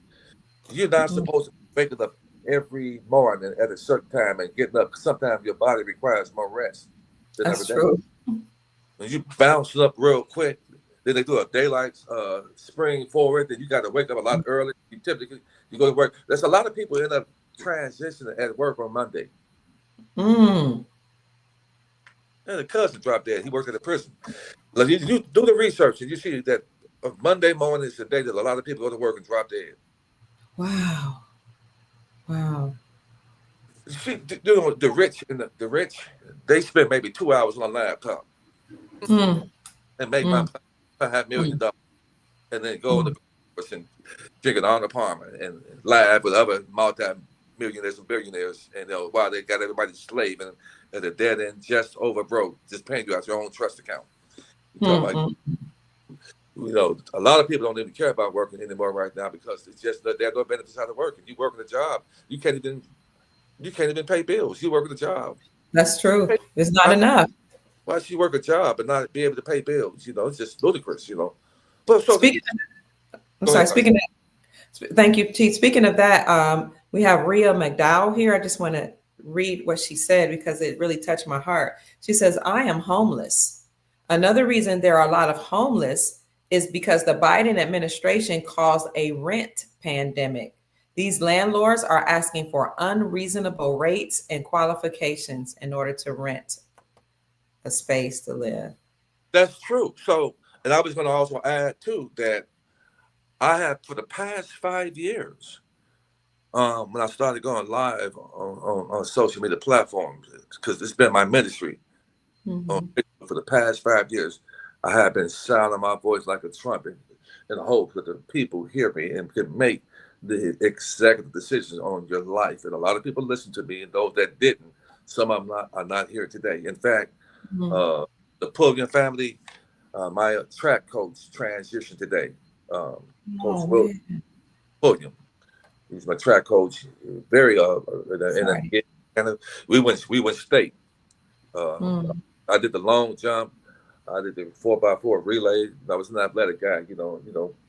You're not supposed to be waking up every morning at a certain time and getting up. Sometimes your body requires more rest than That's true. And you bounce up real quick. Then they do a daylight spring forward. Then you got to wake up a lot early. You typically go to work. There's a lot of people end up transitioning at work on Monday. And a cousin dropped dead. He worked at a prison. Like, you do the research and you see that Monday morning is the day that a lot of people go to work and drop dead. Wow. See, you know, the rich and the rich, they spend maybe 2 hours on a laptop Mm, and make my mm, mm, $500,000, and then go in the mm, course and drink an Arnold Palmer and laugh with other multi-millionaires and billionaires, and while they got everybody slave and at a dead end, just over broke, just paying you out your own trust account. You talk mm, about, mm. a lot of people don't even care about working anymore right now because it's just that there are no benefits out of working. You working a job, you can't even pay bills. You working a job. That's true. It's not Why, enough. why should you work a job but not be able to pay bills? It's just ludicrous. But so Speaking, I'm go sorry. ahead, Doc. Thank you, T. Speaking of that, we have Rhea McDowell here. I just want to read what she said because it really touched my heart. She says, I am homeless. Another reason there are a lot of homeless is because the Biden administration caused a rent pandemic. These landlords are asking for unreasonable rates and qualifications in order to rent a space to live. That's true. So, and I was going to also add too that I have for the past 5 years, when I started going live on social media platforms, because it's been my ministry Mm-hmm. for the past 5 years, I have been sounding my voice like a trumpet in the hope that the people hear me and can make the executive decisions on your life. And a lot of people listen to me, and those that didn't, some of them are not here today. In fact, Mm-hmm. uh, the Pulliam family, my track coach transitioned today. Coach Oh Will man, Pulliam, he's my track coach. Very sorry. and we went state. Uh, Mm. I did the long jump. I did the 4x4 relay. I was an athletic guy,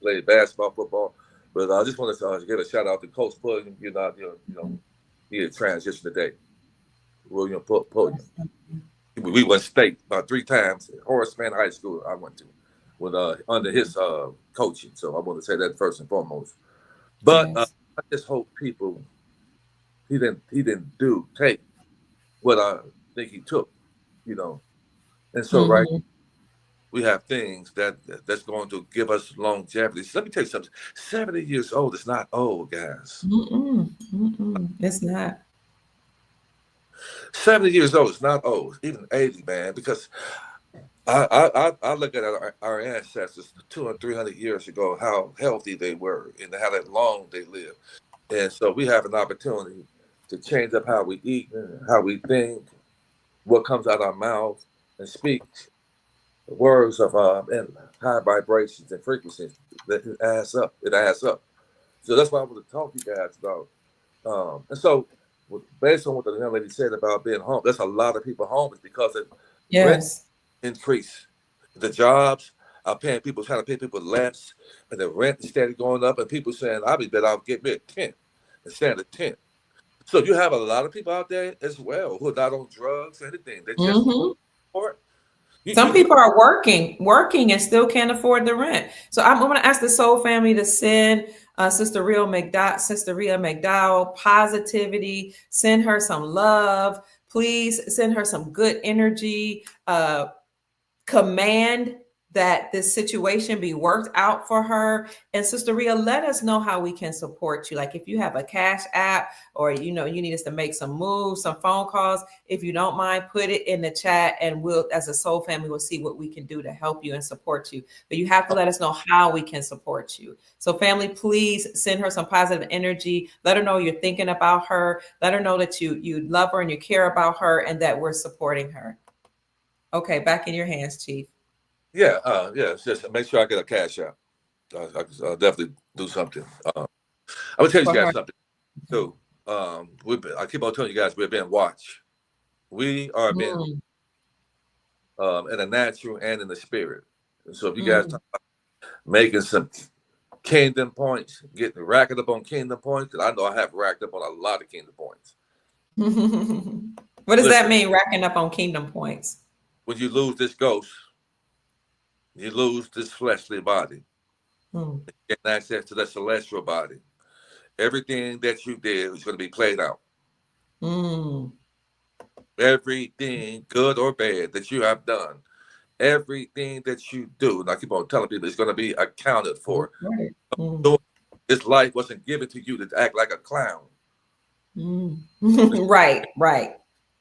played basketball, football. But I just want to give a shout out to Coach Pulliam. He had transitioned today. William Pulliam. We went state about 3 times. Horace Mann High School I went to, with under his coaching. So I want to say that first and foremost. But Yes. I just hope people he didn't take what I think he took, you know. And so right, Mm-hmm. we have things that's going to give us longevity. So let me tell you something. 70 years old is not old, guys. Mm-mm. Mm-mm. It's not. 70 years old is not old, even 80, man, because I look at our ancestors 200 and 300 years ago, how healthy they were and how that long they lived. And so we have an opportunity to change up how we eat, how we think, what comes out our mouth, and speak words of and high vibrations and frequencies that it adds up. It adds up. So that's why I want to talk to you guys about. And so, based on what the young lady said about being home, there's a lot of people homeless because of rent Yes. increase. The jobs are trying to pay people less, and the rent is steady going up, and people saying, "I'll be better off get me a tent instead of a tent." So you have a lot of people out there as well who are not on drugs or anything. They just Mm-hmm. support. You, Some you, people are working and still can't afford the rent. So I'm going to ask the Soul family to send Sister Rhea McDowell positivity. Send her some love. Please send her some good energy. Command that this situation be worked out for her. And Sister Rhea, let us know how we can support you. Like if you have a cash app or you need us to make some moves, some phone calls, if you don't mind, put it in the chat and we'll, as a soul family, will see what we can do to help you and support you. But you have to let us know how we can support you. So family, please send her some positive energy. Let her know you're thinking about her. Let her know that you love her and you care about her and that we're supporting her. Okay, back in your hands, Chief. yeah. Just make sure I get a cash out. I'll definitely do something. I'm gonna tell you For guys her. something too. I keep on telling you guys we're being watched. We are being Mm, in the natural and in the spirit. And so if you guys mm. talk about making some kingdom points, getting racked up on kingdom points, because I know I have racked up on a lot of kingdom points. What does that Listen, mean, racking up on kingdom points? when you lose this ghost, you lose this fleshly body, Mm, get access to the celestial body. Everything that you did is going to be played out. mm. Everything, good or bad, that you have done, everything that you do, and I keep on telling people, it's going to be accounted That's for. right. Mm, So this life wasn't given to you to act like a clown. Right, right.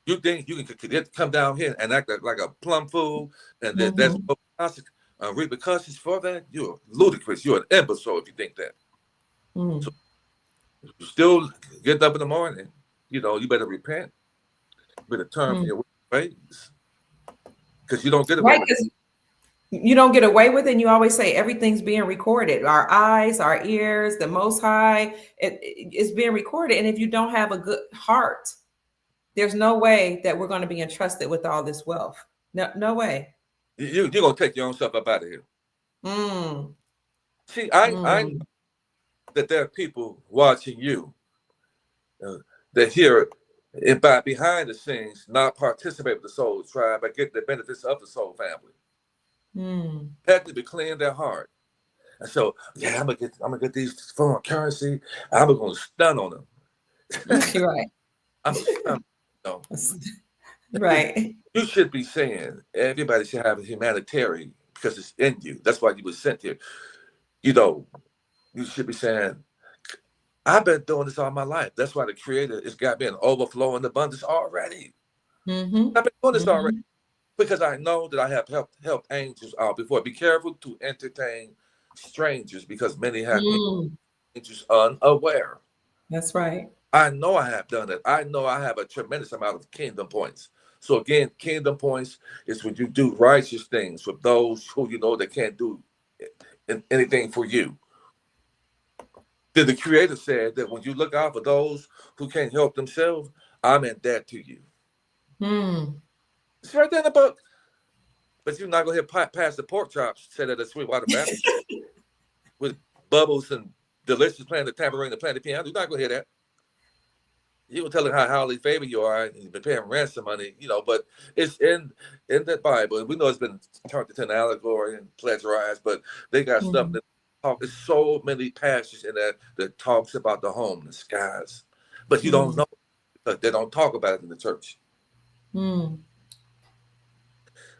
You think you can come down here and act like a plum fool, and there's Mm-hmm. no repercussions for that? You're ludicrous. You're an imbecile if you think that. So Mm. you still get up in the morning. You better repent. You better turn from Mm. your ways, because you don't get away Right, with it. because you don't get away with it. And you always say everything's being recorded. Our eyes, our ears, the Most High, it's being recorded. And if you don't have a good heart, there's no way that we're going to be entrusted with all this wealth. No, no way. You're gonna take your own stuff up out of here. Mm, See, I know mm, that there are people watching you uh, that hear it by behind the scenes, not participate with the soul tribe, but get the benefits of the soul family. mm. Technically clean their heart. And so, yeah, I'm gonna get these foreign currency. I'm gonna stun on them. Right. I'm no. Right. You should be saying everybody should have a humanitarian because it's in you. That's why you were sent here. You know, you should be saying, I've been doing this all my life. That's why the Creator has got me an overflowing abundance already. Mm-hmm. I've been doing this already Mm-hmm. because I know that I have helped angels out before. Be careful to entertain strangers because many have Mm. angels unaware. That's right. I know I have done it. I know I have a tremendous amount of kingdom points. So again, kingdom points is when you do righteous things for those who you know that can't do anything for you. Then the Creator said that when you look out for those who can't help themselves, I'm in debt to you. Mm. It's right there in the book. But you're not gonna hear past the pork chops said at a Sweetwater Baptist with Bubbles and Delicious playing the tambourine and playing the piano. You're not gonna hear that. You were telling how highly favored you are, and you've been paying ransom money, but it's in that Bible, and we know it's been turned into an allegory and plagiarized, but they got stuff Mm. that talk. There's so many passages in that talks about the homeless guys, but you don't Mm. know because they don't talk about it in the church. Mm.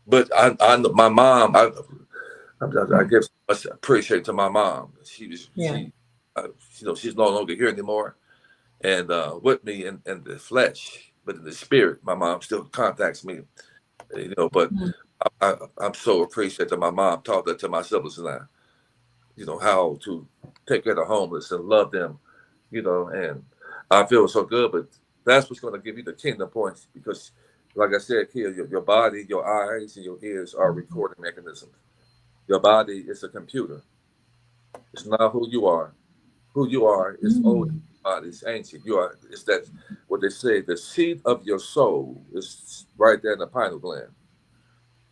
But my mom, I Mm. give so much appreciation to my mom. Yeah. She's no longer here anymore, and with me in the flesh, but in the spirit, my mom still contacts me. But Mm. I'm so appreciative that my mom taught that to my siblings and I. How to take care of the homeless and love them. And I feel so good. But that's what's going to give you the kingdom points because, like I said, here, your body, your eyes, and your ears are Mhm. recording mechanisms. Your body is a computer. It's not who you are. Who you are is old. Mm. Body is ancient. You are. It's that what they say. The seat of your soul is right there in the pineal gland.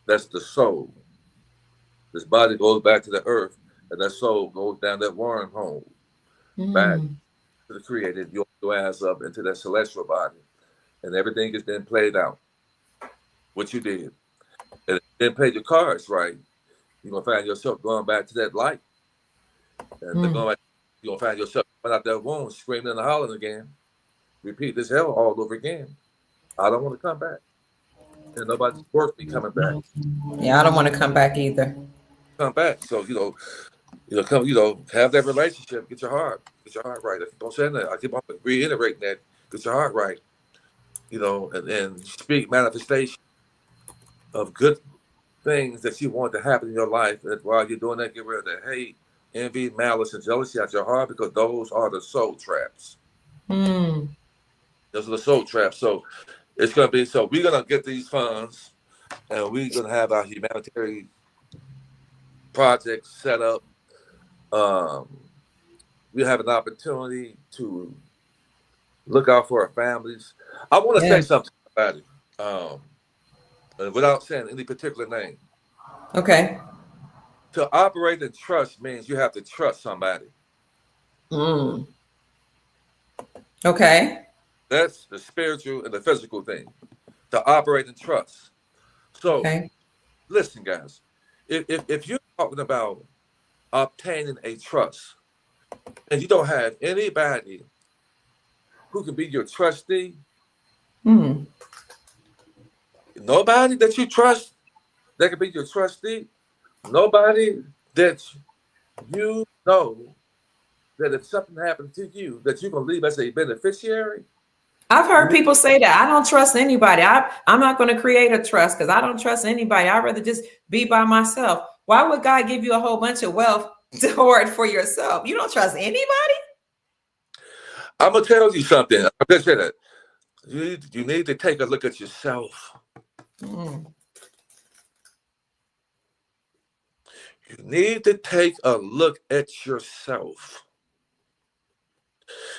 That's the soul. This body goes back to the earth, and that soul goes down that wormhole back Mm. to the created. Your ass up into that celestial body, and everything has been played out. What you did, and if you didn't play your cards right, you're gonna find yourself going back to that light, and they're Mm. going. You're gonna find yourself coming out that womb, screaming and hollering again. Repeat this hell all over again. I don't want to come back, and nobody's worth me coming back. Mm. Yeah, I don't want to come back either. Come back. So come, have that relationship. Get your heart right. I keep on saying that. I keep on reiterating that. Get your heart right. And speak manifestation of good things that you want to happen in your life. And while you're doing that, get rid of the hate, envy, malice, and jealousy out your heart because those are the soul traps. Mm. Those are the soul traps. So it's gonna be so we're gonna get these funds and we're gonna have our humanitarian projects set up. Um, we have an opportunity to look out for our families. I want to say Yeah. something about it, without saying any particular name. Okay. To operate in trust means you have to trust somebody. Mm. Okay. That's the spiritual and the physical thing. To operate in trust. So Okay. listen, guys, if you're talking about obtaining a trust and you don't have anybody who can be your trustee, Mm. nobody that you trust that can be your trustee, nobody that you know that if something happened to you, that you're gonna leave as a beneficiary. I've heard people say that I don't trust anybody. I'm not going to create a trust because I don't trust anybody. I'd rather just be by myself. Why would God give you a whole bunch of wealth to hoard for yourself? You don't trust anybody? I'm gonna tell you something. I'm gonna say that you need to take a look at yourself. Mm. You need to take a look at yourself.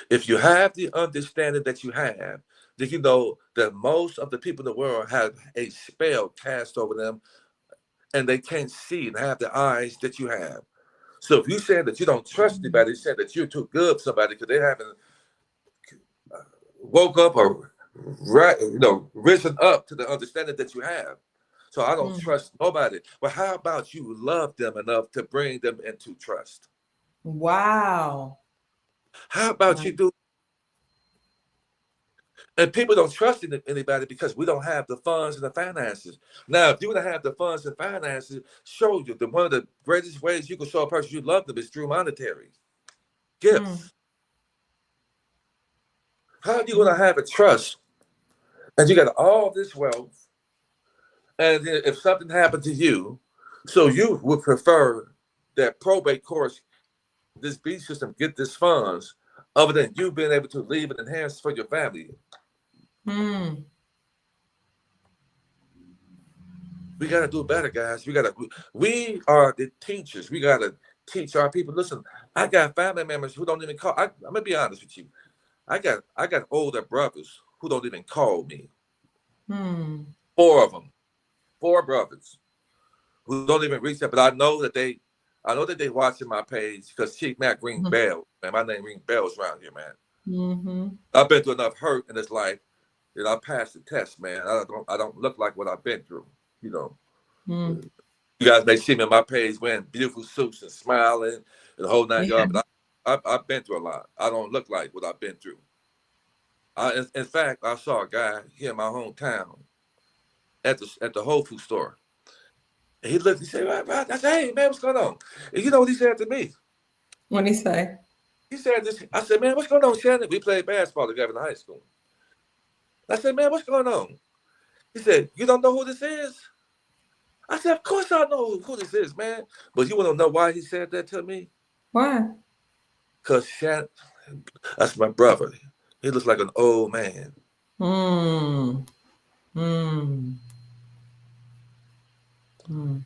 If you have the understanding that you have, then you know that most of the people in the world have a spell cast over them and they can't see and have the eyes that you have. So if you say that you don't trust anybody, you say that you're too good for somebody because they haven't woke up or risen up to the understanding that you have. So I don't Mm. trust nobody. But how about you love them enough to bring them into trust? Wow. How about you do? And people don't trust anybody because we don't have the funds and the finances. Now, if you would have the funds and finances, show you that one of the greatest ways you can show a person you love them is through monetary Mm. gifts. How are you going Mm. to have a trust and you got all this wealth, and then if something happened to you, so you would prefer that probate courts, this B system, get this funds, other than you being able to leave an enhance for your family? Mm. We got to do better, guys. We are the teachers. We got to teach our people. Listen, I got family members who don't even call. I'm gonna be honest with you. I got older brothers who don't even call me. Mm. Four of them, four brothers who don't even reach out. But I know that they watching my page because Chief Mack ring Mm. bells. Man, my name ring bells around here, man. Mm-hmm. I've been through enough hurt in this life that I passed the test, man. I don't look like what I've been through, you know. Mm. You guys may see me on my page wearing beautiful suits and smiling and the whole nine Yeah. yards, but I've been through a lot. I don't look like what I've been through. In fact, I saw a guy here in my hometown at the Whole Food store. And he looked, he said, right. I said, hey, man, what's going on? And you know what he said to me? What do you say? He said this. I said, man, what's going on, Shannon? We played basketball together in high school. I said, man, what's going on? He said, you don't know who this is? I said, of course I know who this is, man. But you want to know why he said that to me? Why? Because Shannon, that's my brother. He looks like an old man. Mm. Mm. Mm.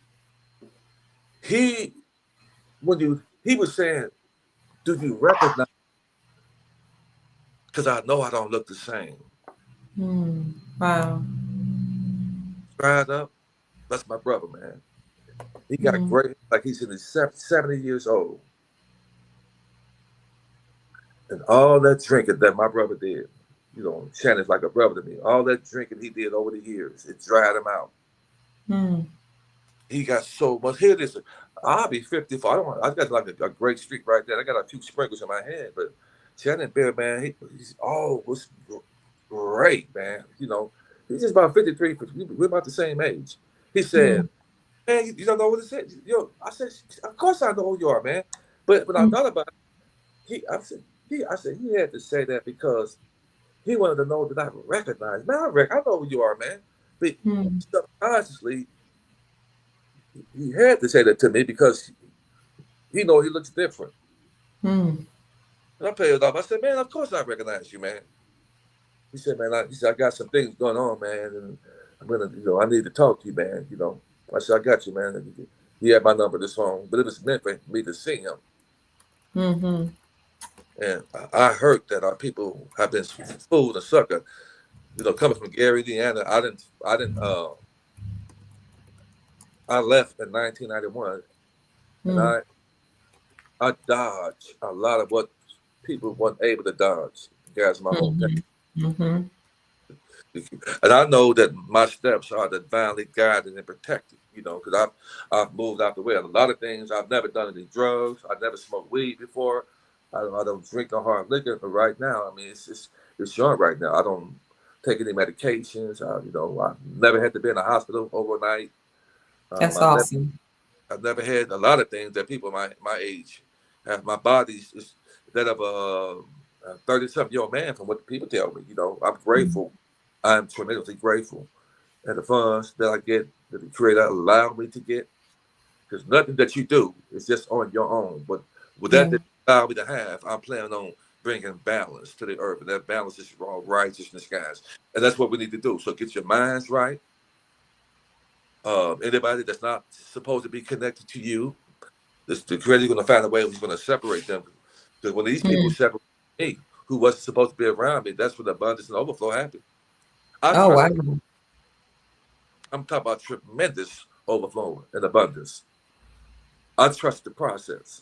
He he was saying, do you recognize? Because I know I don't look the same. Mm. Wow. Dried up. That's my brother, man. He got Mm. great, like he's in his 70 years old. And all that drinking that my brother did, Shannon's like a brother to me. All that drinking he did over the years, it dried him out. Mm. He got so much. Here it is. I'll be 54. I got like a great streak right there. I got a few sprinkles in my head, but Shannon Bear, man, he's always great, man. He's just about 53. We're about the same age. He said, Mm. man, you don't know what it is? I said, of course I know who you are, man. But when I Mm. thought about it, I said he had to say that because he wanted to know that I recognize. Man, I know who you are, man. But Mm. subconsciously, he had to say that to me because he know he looks different. Mm. And I paid it off. I said, man, of course I recognize you, man. He said, man, I got some things going on, man, and I'm gonna, I need to talk to you, man. I said, I got you, man. He had my number this phone, but it was meant for me to see him. Mm-hmm. And I heard that our people have been fooled and sucker. Coming from Gary, Indiana, I left in 1991, and Mm. I dodged a lot of what people weren't able to dodge. Guys, in my hometown. Mm-hmm. Mm-hmm. And I know that my steps are divinely guided and protected, because I've moved out the way. A lot of things I've never done any drugs. I've never smoked weed before. I don't drink no hard liquor. But right now, I mean, it's young right now. I don't take any medications. I've never had to be in a hospital overnight. Um, That's I've never awesome. I've never had a lot of things that people my age have. My body's is that of a 30-something-year-old man from what the people tell me. I'm grateful. I'm tremendously grateful. And the funds that I get, that the creator allowed me to get, because nothing that you do is just on your own. But with that allowed me to have, I'm planning on bringing balance to the earth. And that balance is all righteousness, guys. And that's what we need to do. So get your minds right. Anybody that's not supposed to be connected to you, the creator's going to find a way he's going to separate them. Because when these people separate me, who wasn't supposed to be around me, that's when the abundance and overflow happened. I Oh, trust. wow. I'm talking about tremendous overflow and abundance. I trust the process.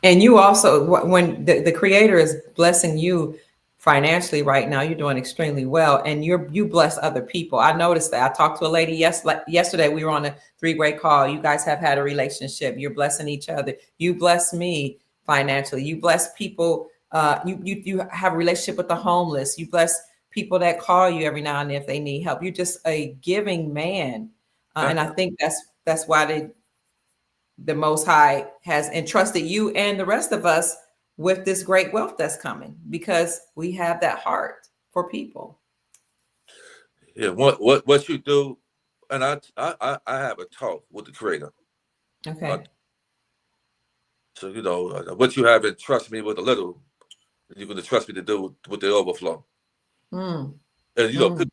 And you also, when the creator is blessing you financially right now, you're doing extremely well, and you bless other people. I noticed that. I talked to a lady yesterday. We were on a three-way call. You guys have had a relationship. You're blessing each other. You bless me financially. You bless people. You have a relationship with the homeless. You bless people that call you every now and then if they need help. You're just a giving man, and I think that's why the Most High has entrusted you and the rest of us with this great wealth that's coming, because we have that heart for people. Yeah, what you do, and I have a talk with the creator. Okay. So what you have entrust me with a little, you're going to trust me to do with the overflow. Mm. And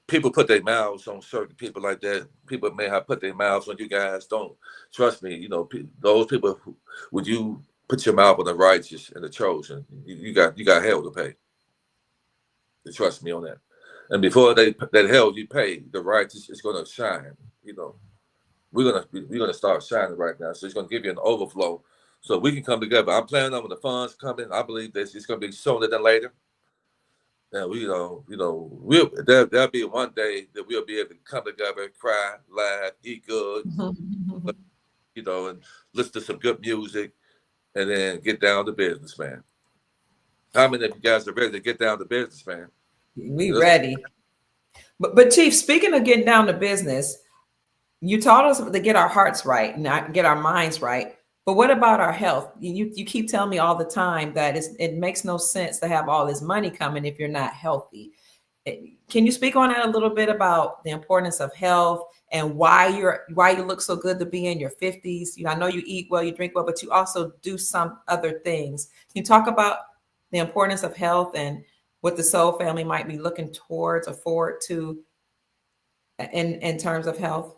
people put their mouths on certain people like that. People may have put their mouths on you guys. Don't trust me. Those people would you put your mouth on the righteous and the chosen, you got hell to pay. To trust me on that. And before that hell you pay, the righteous is going to shine. We're gonna start shining right now. So it's going to give you an overflow, so we can come together. I'm planning on when the funds coming. I believe this it's going to be sooner than later. And there'll be one day that we'll be able to come together, cry, laugh, eat good, and listen to some good music, and then get down to business, man. How many of you guys are ready to get down to business, man? We ready. But Chief, speaking of getting down to business, you taught us to get our hearts right and get our minds right. But what about our health? You keep telling me all the time that it makes no sense to have all this money coming if you're not healthy. Can you speak on that a little bit about the importance of health and why you look so good to be in your 50s? I know you eat well, you drink well, but you also do some other things. Can you talk about the importance of health and what the Soul family might be looking towards or forward to in terms of health?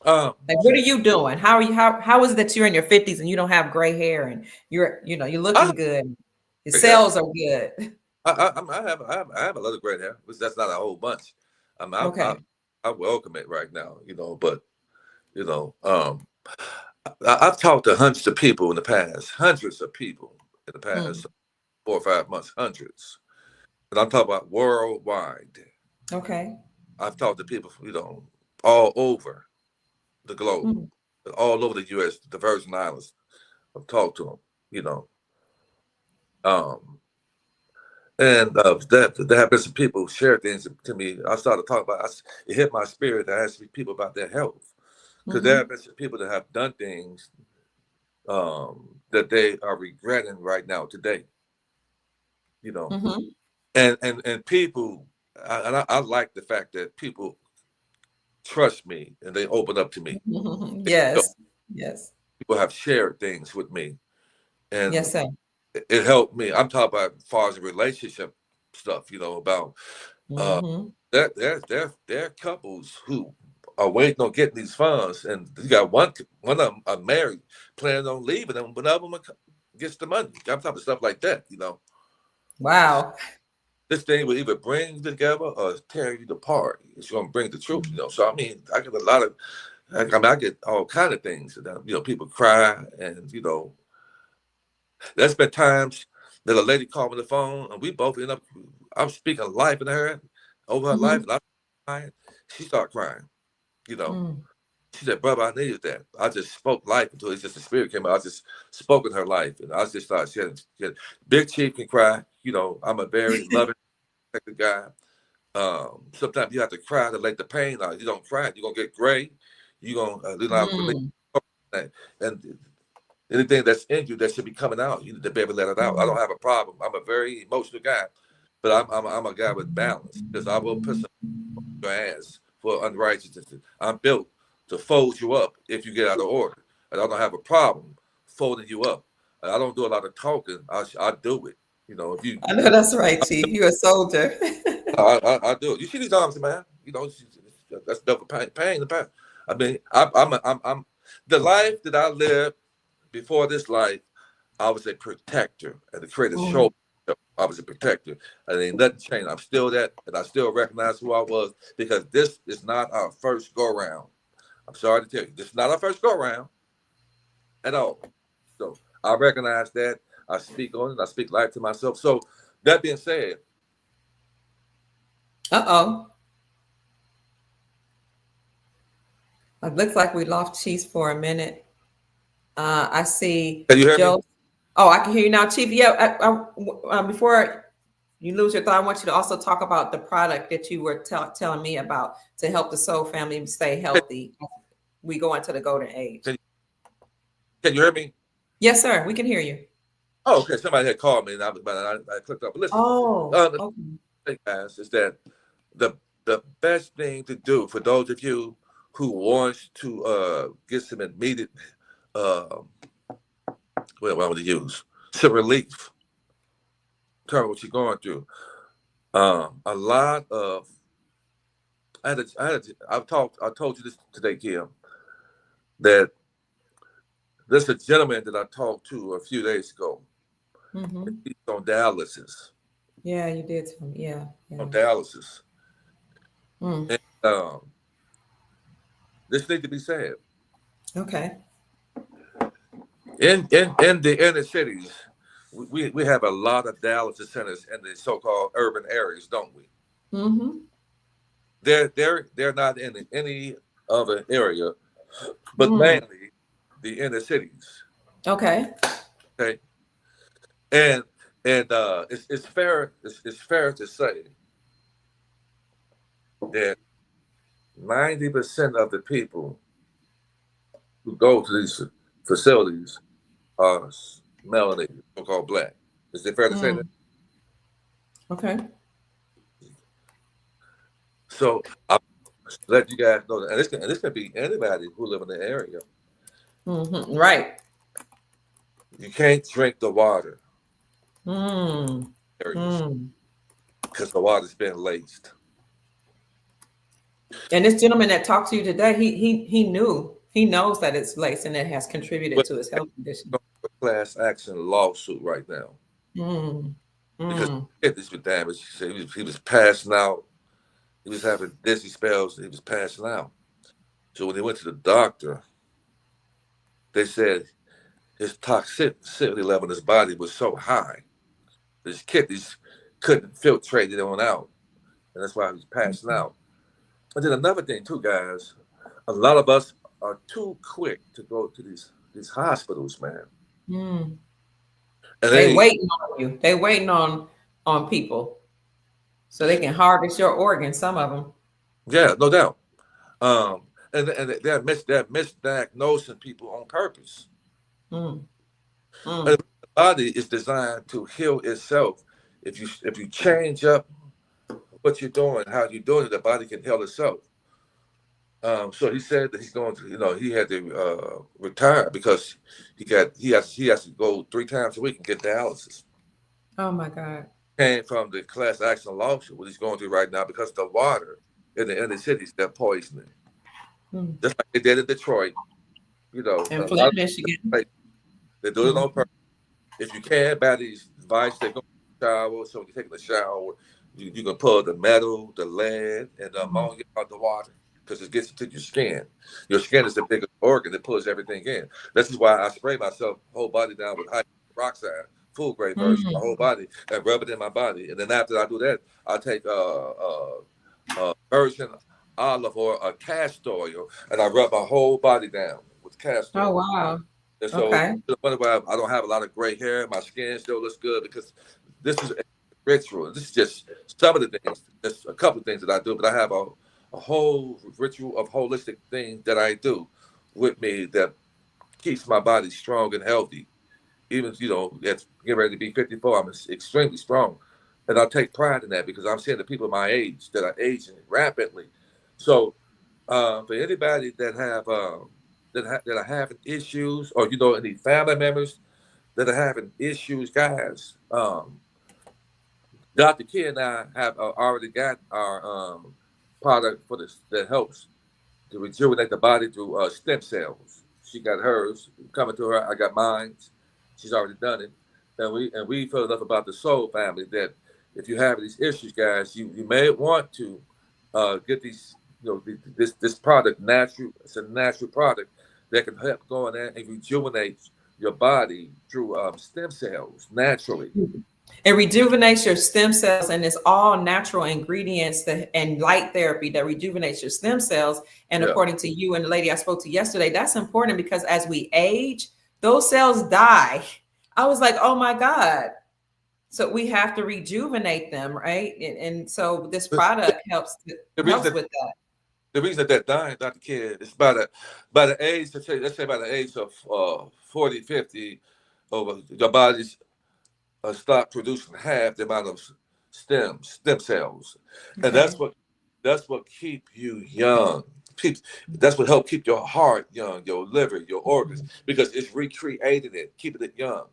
Like, what are you doing? How are you? How is it that you're in your 50s and you don't have gray hair and you're looking good? Your cells are good. I have a lot of great hair, which that's not a whole bunch. Okay. I welcome it right now, but you know, um, I've talked to hundreds of people in the past, hundreds of people in the past 4 or 5 months, hundreds, and I'm talking about worldwide. Okay. I've talked to people, all over the globe, Mm. all over the U.S., the Virgin Islands. I've talked to them, you know, um, and there have been some people who share things to me. I started talking about it hit my spirit to ask people about their health, because there have been some people that have done things that they are regretting right now today, you know, Mm-hmm. and people, I like the fact that people trust me and they open up to me. Yes. Yes. People have shared things with me, and Yes, sir. it helped me. I'm talking about as far as relationship stuff, about Mm-hmm. there are couples who are waiting on getting these funds, and you got one of them are married, planning on leaving, and one of them gets the money. I'm talking stuff like that. Wow. This thing will either bring you together or tear you apart. It's going to bring the truth. So I mean, I get a lot of, I get all kind of things. People cry, and there's been times that a lady called me on the phone, and we both end up. I'm speaking life in her over her life, Mm-hmm. and I'm crying. She started crying. You know, Mm. she said, "Brother, I needed that. I just spoke life until it's just the spirit came out. I just spoke in her life, and I just thought she had Big Chief can cry. I'm a very loving, protected guy. Sometimes you have to cry to let the pain out. You don't cry, you're gonna get gray. You're gonna release Mm. that. And anything that's in you that should be coming out, you need to be able to let it out. I don't have a problem. I'm a very emotional guy, but I'm a guy with balance, because I will put some your ass for unrighteousness. I'm built to fold you up if you get out of order, and I don't have a problem folding you up. And I don't do a lot of talking. I do it. You know, if you, I know that's right, Chief. You're a soldier. I do it. You see these arms, man. You know, that's double pain. The pain. I mean, I'm the life that I lived before this life. I was a protector, and the creator showed me I was a protector, and ain't nothing changed. I'm still that, and I still recognize who I was, because this is not our first go round. I'm sorry to tell you, this is not our first go round at all. So I recognize that. I speak on it. I speak life to myself. So that being said, It looks like we lost Chief for a minute. I see. can you hear Joe. me? Oh, I can hear you now, Chief. Yeah. Before you lose your thought, I want you to also talk about the product that you were telling me about to help the soul family stay healthy. We go into the golden age. Can you hear me? Yes, sir. We can hear you. Oh, okay. Somebody had called me, and I clicked up. But listen, the thing, guys, is that the best thing to do for those of you who wants to get some immediate, what I want to use, some relief, cover what you're going through. A lot of I told you this today, Kim, that there's a gentleman that I talked to a few days ago. He's on dialysis. Yeah, you did tell me. Yeah. On dialysis. And this needs to be said. Okay. In the inner cities, we have a lot of dialysis centers in the so-called urban areas, don't we? They're not in any other area, but mainly the inner cities. Okay. And it's fair to say that 90% of the people who go to these facilities are melanated, so-called black. Is it fair to say that? Okay. So I'll let you guys know that, and this can be anybody who live in the area. Right. You can't drink the water because the water's been laced. And this gentleman that talked to you today, he knows that it's laced and it has contributed to his health condition. A class action lawsuit right now because it's been damaged. He was passing out. He was having dizzy spells. He was passing out. So when he went to the doctor, they said his toxicity level in his body was so high, his kidneys couldn't filtrate it on out, and that's why he was passing out. And then another thing too, guys, a lot of us are too quick to go to these hospitals, man. And they waiting on you. They waiting on people so they can harvest your organs. Some of them. Yeah, no doubt. And they're misdiagnosing people on purpose. And the body is designed to heal itself. If you change up what you're doing, how you're doing it, the body can heal itself. So he said that he's going to, he had to retire because he has to go 3 times a week and get dialysis. Oh my God! Came from the class action lawsuit, what he's going through right now, because the water in the inner cities, they're poisoning. Just like they did in Detroit, And Flint, Michigan. They do it on purpose. If you can, buy these devices, they go in the shower. So when you're taking a shower, you can pull the metal, the lead, and the ammonia out the water because it gets into your skin. Your skin is the biggest organ that pulls everything in. This is why I spray myself whole body down with hydrogen peroxide, full grade version, my whole body, and rub it in my body. And then after I do that, I take virgin olive oil or castor oil, and I rub my whole body down with castor oil. Oh wow! And so the wonder why I don't have a lot of gray hair. My skin still looks good because this is a ritual. This is just some of the things. There's a couple of things that I do, but I have a whole ritual of holistic things that I do with me that keeps my body strong and healthy. Even, that's getting ready to be 54, I'm extremely strong. And I take pride in that because I'm seeing the people my age that are aging rapidly. So for anybody that are having issues, or any family members that are having issues, guys, Dr. Key and I have already got our product for this that helps to rejuvenate the body through stem cells. She got hers coming to her. I got mine. She's already done it, and we feel enough about the soul family that if you have these issues, guys, you may want to get these. This product natural. It's a natural product that can help go in there and rejuvenate your body through stem cells naturally. It rejuvenates your stem cells, and it's all natural ingredients and light therapy that rejuvenates your stem cells. And Yeah. according to you and the lady I spoke to yesterday, that's important because as we age, those cells die. I was like, oh my God. So we have to rejuvenate them, right? And so this product helps with that. The reason that dying, Dr. Kid, is by the age, let's say by the age of 40, 50, over the body's stop producing half the amount of stem cells, and that's what keep you young. That's what help keep your heart young, your liver, your organs, because it's recreating it, keeping it young.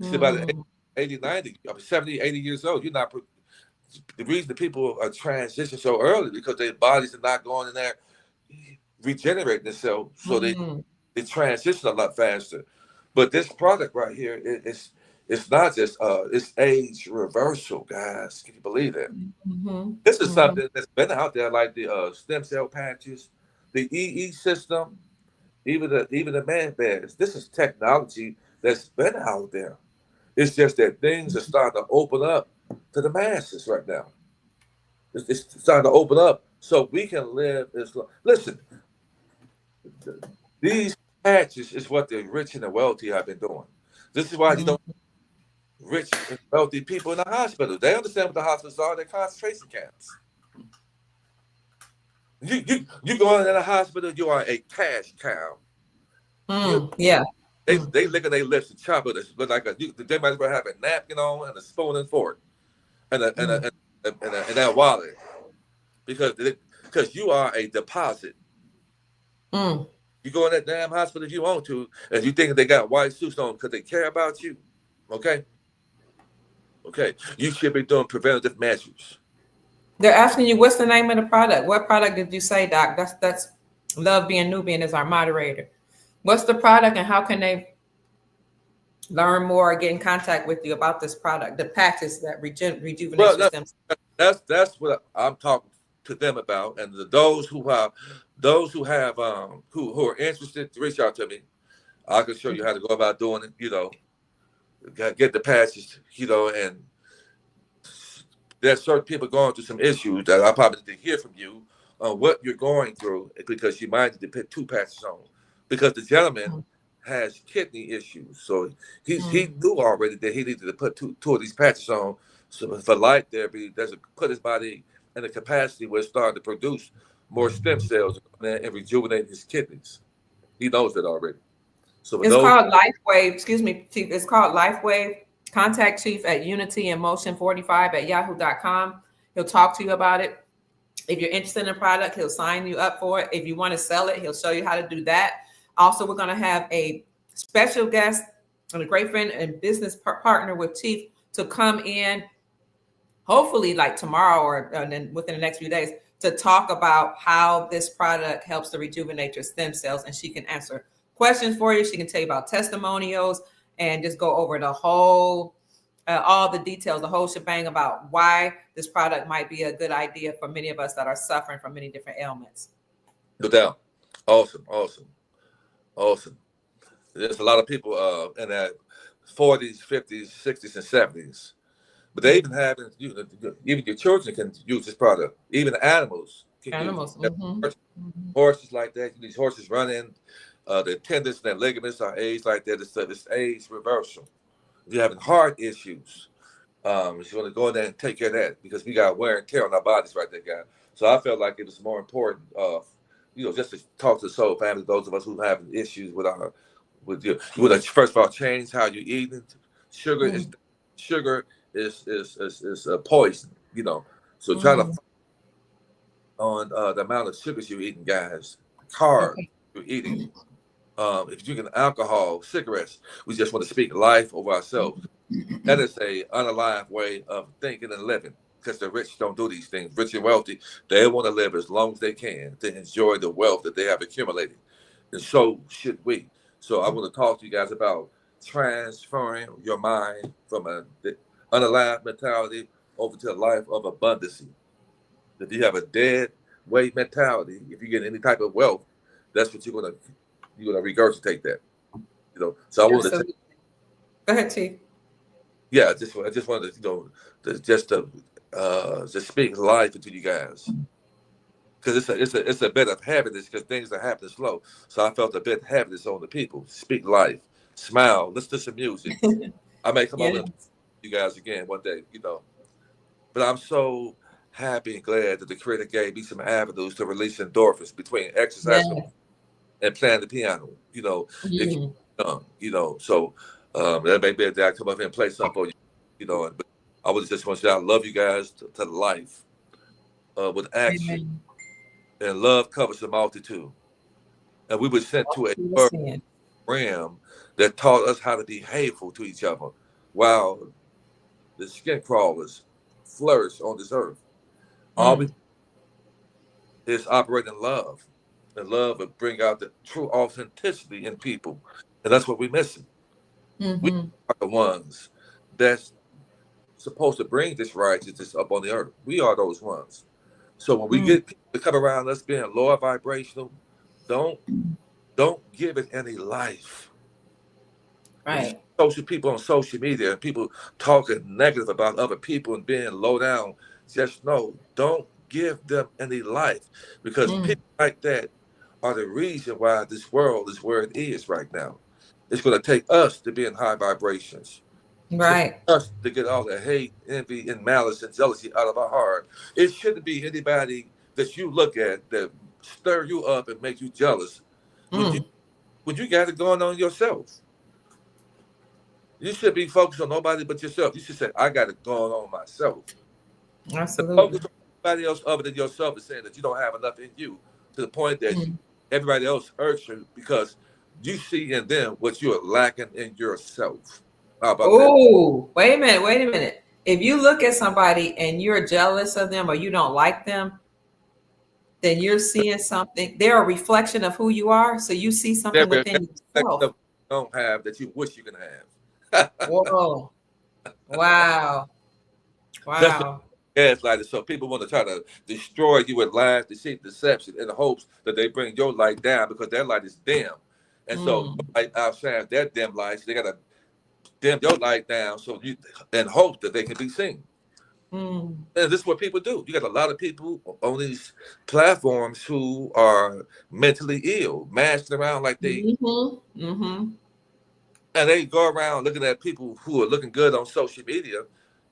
See, by the 80, 90, 70, 80 years old, you're not. The reason that people are transitioning so early because their bodies are not going in there regenerating themselves, so they transition a lot faster. But this product right here, it's not just it's age reversal, guys. Can you believe it? This is something that's been out there, like the stem cell patches, the EE system, even the man beds. This is technology that's been out there. It's just that things are starting to open up to the masses right now. It's starting to open up so we can live as long. Listen, these patches is what the rich and the wealthy have been doing. This is why you don't rich and wealthy people in the hospital. They understand what the hospitals are. They're concentration camps. You go in the hospital, you are a cash cow. Yeah. They licking their lips and chop it. Look like they might as well have a napkin on and a spoon and fork and that wallet because you are a deposit. You go in that damn hospital if you want to, and you think they got white suits on because they care about you. Okay. You should be doing preventative measures. They're asking you, what's the name of the product? What product did you say, Doc? That's Love Being Nubian is our moderator. What's the product and how can they learn more or get in contact with you about this product? The patches that rejuvenate your stem cells. That's what I'm talking to them about, and those who are interested to reach out to me. I can show you how to go about doing it. Get the patches, and there's certain people going through some issues that I probably need to hear from you on what you're going through because you might need to put 2 patches on because the gentleman has kidney issues, so he knew already that he needed to put two of these patches on. So for light therapy, that's put his body in a capacity where it's starting to produce more stem cells and rejuvenate his kidneys. He knows that already. So it's called LifeWave. Excuse me, Chief. It's called LifeWave. Contact Chief at unityinmotion45@yahoo.com. He'll talk to you about it. If you're interested in a product, he'll sign you up for it. If you want to sell it, he'll show you how to do that. Also, we're going to have a special guest and a great friend and business partner with Chief to come in, hopefully like tomorrow or then within the next few days, to talk about how this product helps to rejuvenate your stem cells. And she can answer questions for you. She can tell you about testimonials and just go over the whole, all the details, the whole shebang about why this product might be a good idea for many of us that are suffering from many different ailments. No doubt. Awesome. There's a lot of people in their 40s, 50s, 60s, and 70s. But they even have, even your children can use this product. Even animals can use it. Horses like that. These horses running. The tendons and their ligaments are aged like that. It's age reversal. If you're having heart issues, you want to go in there and take care of that because we got wear and tear on our bodies right there, guys. So I felt like it was more important, just to talk to the soul family, those of us who have issues with our You want to first of all change how you eat. Sugar is Mm, sugar is a poison. You know, so try to mm, on the amount of sugars you're eating, guys. Carbs okay. you're eating. If you're drinking alcohol, cigarettes, we just want to speak life over ourselves. That is a unalive way of thinking and living. Because the rich don't do these things. Rich and wealthy, they want to live as long as they can to enjoy the wealth that they have accumulated. And so should we. So I want to talk to you guys about transferring your mind from a unalive mentality over to a life of abundance. If you have a dead weight mentality, if you get any type of wealth, that's what you're gonna regurgitate that. You know. So I wanted to Absolutely. Go ahead, Chief. yeah, I just wanted to, just speak life into you guys because it's a bit of happiness because things are happening slow. So I felt a bit of happiness on the people. Speak life, smile, listen to some music. I may come over Yes. and you guys again one day, you know. But I'm so happy and glad that the creator gave me some avenues to release endorphins between exercising Yes. and playing the piano. You know, if Mm, you're young, you know, so that may be a day I come up here and play something for you, you know. But I would just want to say I love you guys to life with action, amen. and love covers the multitude. And we were sent to a You were third saying. realm that taught us how to be hateful to each other, while the skin crawlers flourish on this earth. All we Mm, is operate in love, and love will bring out the true authenticity in people, and that's what we're missing. We mm-hmm, are the ones that's supposed to bring this righteousness up on the earth. We are those ones. So when we mm, get people to come around us being lower vibrational, don't don't give it any life. When you see right. social people on social media and people talking negative about other people and being low down, just know, don't give them any life, because Mm, people like that are the reason why this world is where it is right now. It's going to take us to be in high vibrations. It's going to right. take us to get all the hate, envy, and malice and jealousy out of our heart. It shouldn't be anybody that you look at that stir you up and make you jealous when you Mm, when you got it going on yourself. You should be focused on nobody but yourself. You should say, I got it going on myself. The absolutely. focus on everybody else other than yourself is saying that you don't have enough in you, to the point that Mm. everybody else hurts you because you see in them what you are lacking in yourself. How about that? Oh, wait a minute. Wait a minute. If you look at somebody and you're jealous of them or you don't like them, then you're seeing something. They're a reflection of who you are. So you see They're something a within reflection of yourself. what you don't have that you wish you can have. Whoa. Wow. That's what Wow. gaslighting. So people want to try to destroy you with lies, deceit, deception, in the hopes that they bring your light down because their light is dim. And so your Mm, light outshines their dim lights. They gotta dim your light down so you and hope that they can be seen. mm, And this is what people do. You got a lot of people on these platforms who are mentally ill, masking around like they, mm-hmm, mm-hmm, and they go around looking at people who are looking good on social media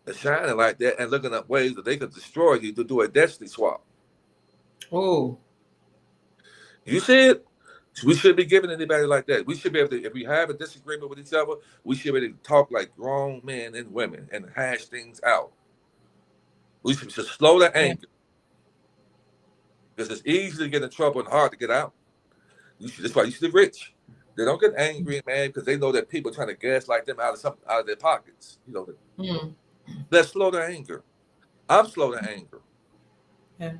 and shining like that and looking at ways that they could destroy you to do a destiny swap. oh, You see it? We shouldn't be giving anybody like that. We should be able to, if we have a disagreement with each other, we should be able to talk like grown men and women and hash things out. We should just slow the yeah. anger because it's easy to get in trouble and hard to get out. That's why you see the rich. They don't get angry and mad because they know that people are trying to gaslight them out of something out of their pockets. You know, Mm, let's slow the anger. I'm slow to anger. yeah.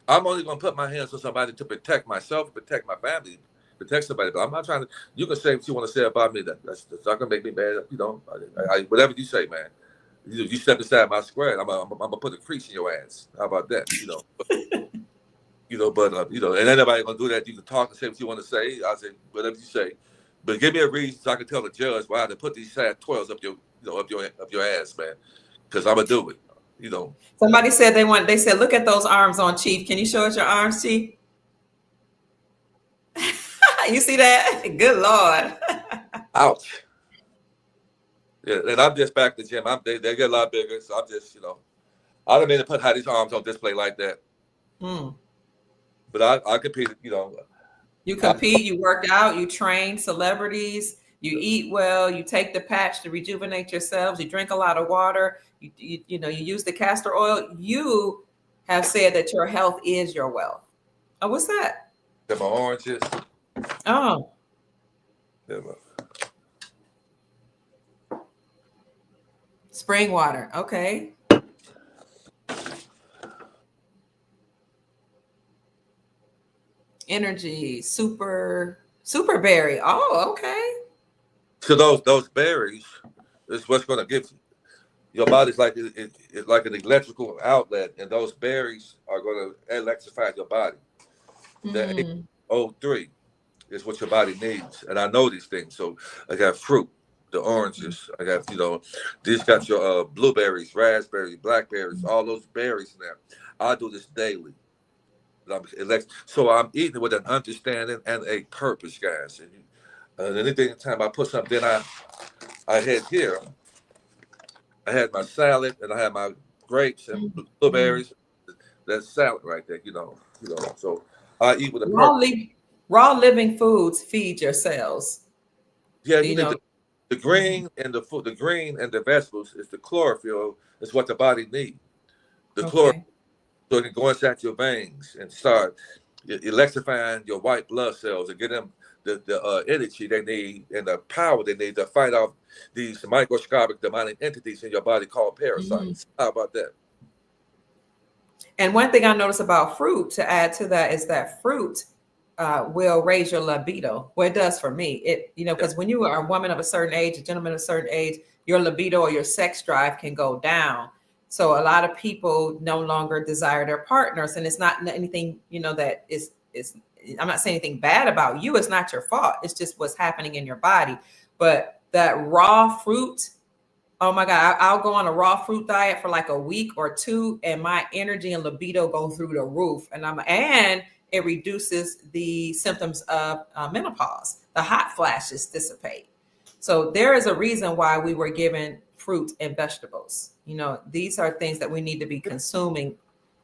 I'm only going to put my hands on somebody to protect myself, protect my family, protect somebody. But I'm not trying to. You can say what you want to say about me. That's not going to make me mad. You know, whatever you say, man. You step inside my square, I'm gonna put a crease in your ass. How about that? And anybody gonna do that. You can talk and say what you want to say. I say whatever you say, but give me a reason so I can tell the judge why to put these sad toils up your ass, man. Because I'm gonna do it. You know, Somebody said they said, look at those arms on Chief. Can you show us your arms, Chief? You see that? Good Lord. ouch. Yeah, and I'm just back to the gym. They get a lot bigger, so I'm just I don't mean to put how these arms on display like that, Mm, but I competed. You compete, you work out, you train celebrities, you eat well, you take the patch to rejuvenate yourselves, you drink a lot of water, you use the castor oil. You have said that your health is your wealth. Oh, what's that? My oranges. Oh. Yeah, Spring water. Okay. Energy, super berry. Oh, okay. So those berries is what's going to give your body's like it's like an electrical outlet, and those berries are going to electrify your body. The Mm. 803 is what your body needs, and I know these things. So I got fruit, the oranges. I got these got your blueberries, raspberries, blackberries, all those berries in there. I do this daily. So I'm eating with an understanding and a purpose, guys. And anything time I put something, I had here. I had my salad and I had my grapes and Mm. blueberries. That's salad right there, So I eat with a Raw, purpose. raw living foods feed your cells. Yeah, You know. the green and the food, the green and the vegetables is the chlorophyll. Is what the body needs. The chlorophyll, Okay. so it can go inside your veins and start electrifying your white blood cells and get them the energy they need and the power they need to fight off these microscopic demonic entities in your body called parasites. How about that? And one thing I notice about fruit, to add to that, is that fruit will raise your libido. Well, it does for me. Because when you are a woman of a certain age, a gentleman of a certain age, your libido or your sex drive can go down. So a lot of people no longer desire their partners, and it's not anything, that is. I'm not saying anything bad about you. It's not your fault. It's just what's happening in your body. But that raw fruit. Oh my God, I'll go on a raw fruit diet for like a week or two, and my energy and libido go through the roof. And it reduces the symptoms of menopause. The hot flashes dissipate. So there is a reason why we were given fruit and vegetables. These are things that we need to be consuming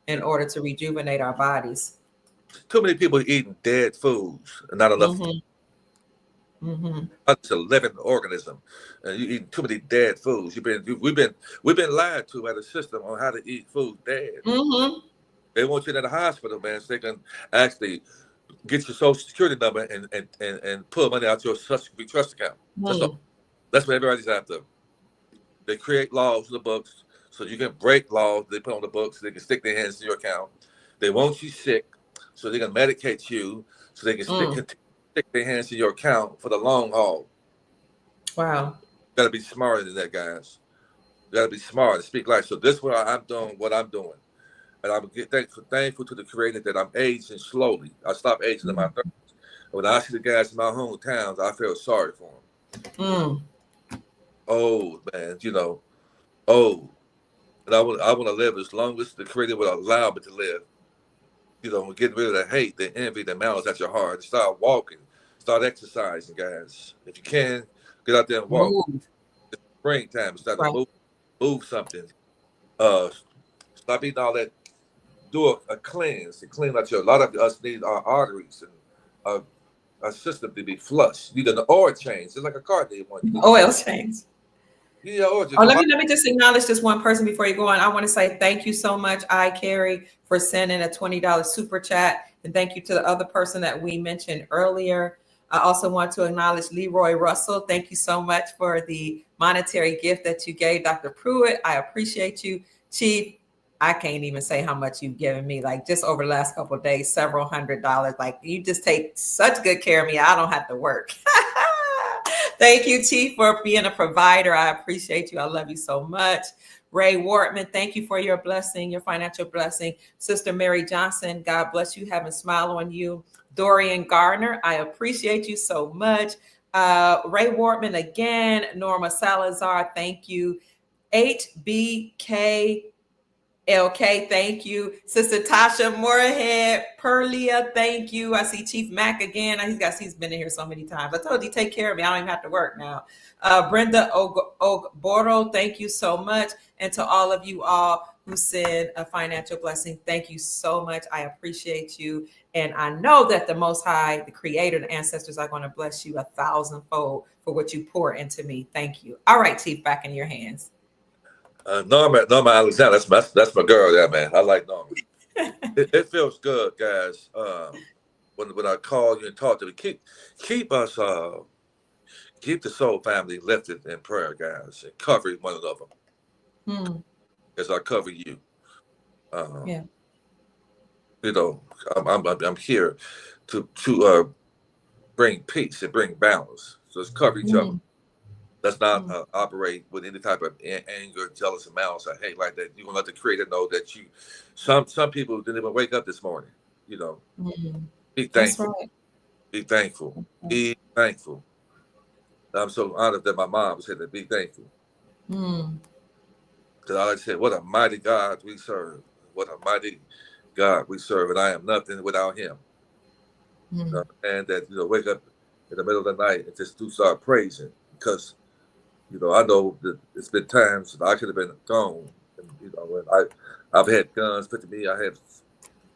in order to rejuvenate our bodies. Too many people eating dead foods and not enough. It's a living organism, and you eating too many dead foods. We've been lied to by the system on how to eat food dead. They want you in the hospital, man, so they can actually get your social security number and pull money out your trust account. That's what everybody's after. They create laws in the books so you can break laws they put on the books so they can stick their hands in your account. They want you sick so they can medicate you so they can stick their hands in your account for the long haul. Wow. You gotta be smarter than that, guys. You gotta be smart and speak life. So this is what I'm doing, and I'm thankful to the Creator that I'm aging slowly. I stopped aging in my 30s. When I see the guys in my hometowns, I feel sorry for them. Old man, old, and I want to live as long as the Creator will allow me to live. Getting rid of the hate, the envy, the malice at your heart, and start walking, start exercising, guys. If you can, get out there and walk. It's springtime. Start to move something. Stop eating all that. Do a cleanse and clean out a lot of us need our arteries and our system to be flushed. You need an oil change. It's like a car they want. Oil change. Yeah, let me just acknowledge this one person before you go on. I want to say thank you so much, Carrie, for sending a $20 super chat, and thank you to the other person that we mentioned earlier. I also want to acknowledge Leroy Russell. Thank you so much for the monetary gift that you gave Dr. Pruitt. I appreciate you, Chief. I can't even say how much you've given me, like just over the last couple of days, several $100s. Like you just take such good care of me. I don't have to work. Thank you, Chief, for being a provider. I appreciate you. I love you so much. Ray Wortman, thank you for your blessing, your financial blessing. Sister Mary Johnson, God bless you, have a smile on you. Dorian Gardner, I appreciate you so much. Ray Wortman again. Norma Salazar, thank you. HBK LK, thank you. Sister Tasha Moorhead, Perlia, thank you. I see Chief Mack again. He's been in here so many times. I told you, take care of me. I don't even have to work now. Brenda Ogboro, thank you so much. And to all of you all who send a financial blessing, thank you so much. I appreciate you. And I know that the Most High, the Creator, the ancestors are going to bless you 1,000-fold for what you pour into me. Thank you. All right, Chief, back in your hands. Norma Alexander, that's my girl there, man. I like Norma. It feels good, guys. When I call you and talk to you, keep us keep the soul family lifted in prayer, guys, and cover one another as I cover you. Yeah. You know, I'm here to bring peace and bring balance. So let's cover each other. Let's not operate with any type of anger, jealous, and malice. I hate like that. You want to let the Creator know that you. Some people didn't even wake up this morning. You know, be thankful. That's right. Be thankful. Be thankful. I'm so honored that my mom said to be thankful. Because I said, what a mighty God we serve. What a mighty God we serve, and I am nothing without Him. And that wake up in the middle of the night and just do start praising because. I know that it's been times that I could have been gone. And, when I've had guns put to me, I had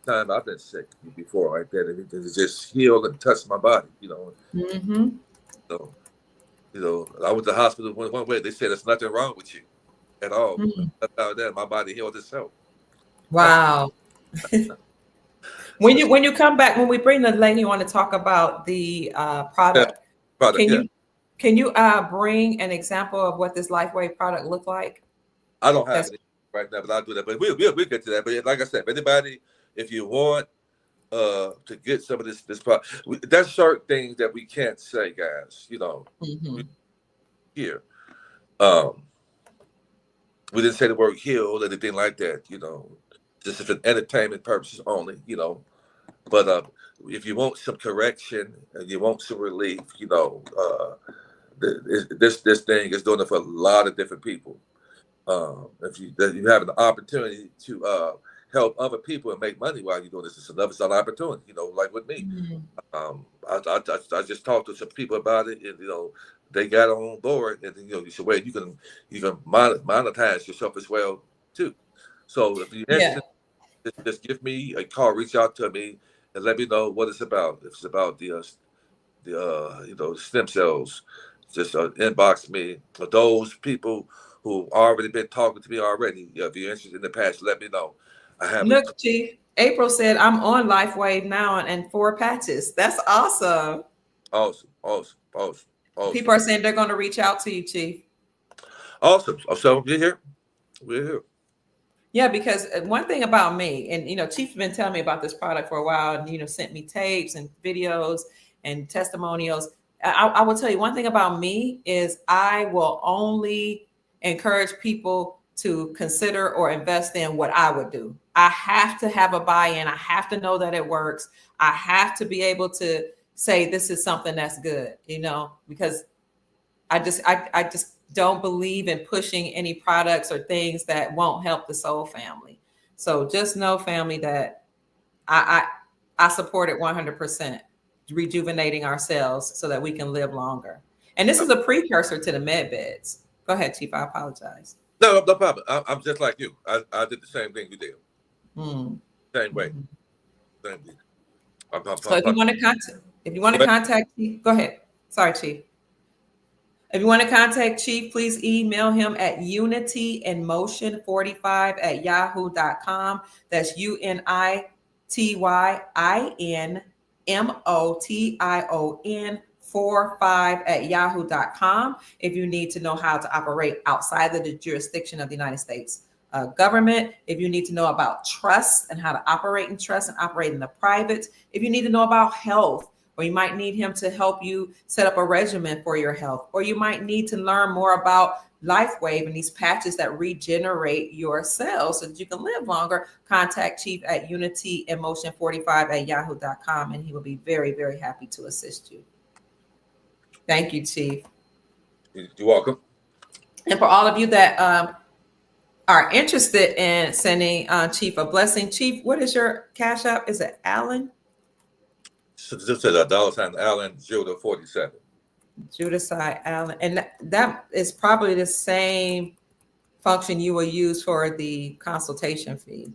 time I've been sick before like that, and it just healed and touched my body. I went to the hospital one way. They said there's nothing wrong with you at all. That my body healed itself. Wow. When you come back, when we bring the lady on to talk about the product, can you bring an example of what this LifeWave product looked like? I don't have it right now, but I'll do that. But we'll get to that. But like I said, anybody, if you want to get some of this product, there's certain things that we can't say, guys. Here, we didn't say the word heal or anything like that. Just for entertainment purposes only. But if you want some correction and you want some relief, this thing is doing it for a lot of different people. If you have an opportunity to help other people and make money while you're doing this, it's another opportunity. Like with me, I just talked to some people about it, and they got on board, and you said, "Wait, you can monetize yourself as well too." So if you're interested, just give me a call, reach out to me, and let me know what it's about. If it's about the stem cells, just inbox me. For those people who already been talking to me already, if you're interested in the past, let me know. Look, Chief, April said I'm on LifeWave now and 4 patches. That's awesome. Awesome. People are saying they're going to reach out to you, Chief. Awesome. So we're here. Yeah, because one thing about me, and Chief's been telling me about this product for a while, and sent me tapes and videos and testimonials. I will tell you one thing about me is I will only encourage people to consider or invest in what I would do. I have to have a buy-in. I have to know that it works. I have to be able to say this is something that's good, because I just don't believe in pushing any products or things that won't help the soul family. So just know, family, that I support it 100%, rejuvenating ourselves so that we can live longer. And this is a precursor to the med beds. Go ahead, Chief. I apologize. No problem. I'm just like you. I did the same thing you did. Same way. Same way. So if you want to contact Chief, go ahead. Sorry, Chief. If you want to contact Chief, please email him at unityinmotion45@yahoo.com. That's UNITYINMOTION45@yahoo.com. If you need to know how to operate outside of the jurisdiction of the United States government, if you need to know about trust and how to operate in trust and operate in the private, if you need to know about health, or you might need him to help you set up a regimen for your health, or you might need to learn more about LifeWave and these patches that regenerate your cells so that you can live longer, contact Chief at unityinmotion45@yahoo.com, and he will be very, very happy to assist you. Thank you, Chief. You're welcome. And for all of you that are interested in sending Chief a blessing, Chief, what is your Cash App? Is it Alan? So just a $ Allen Judah 47. Judah Side Allen. And that is probably the same function you will use for the consultation fee.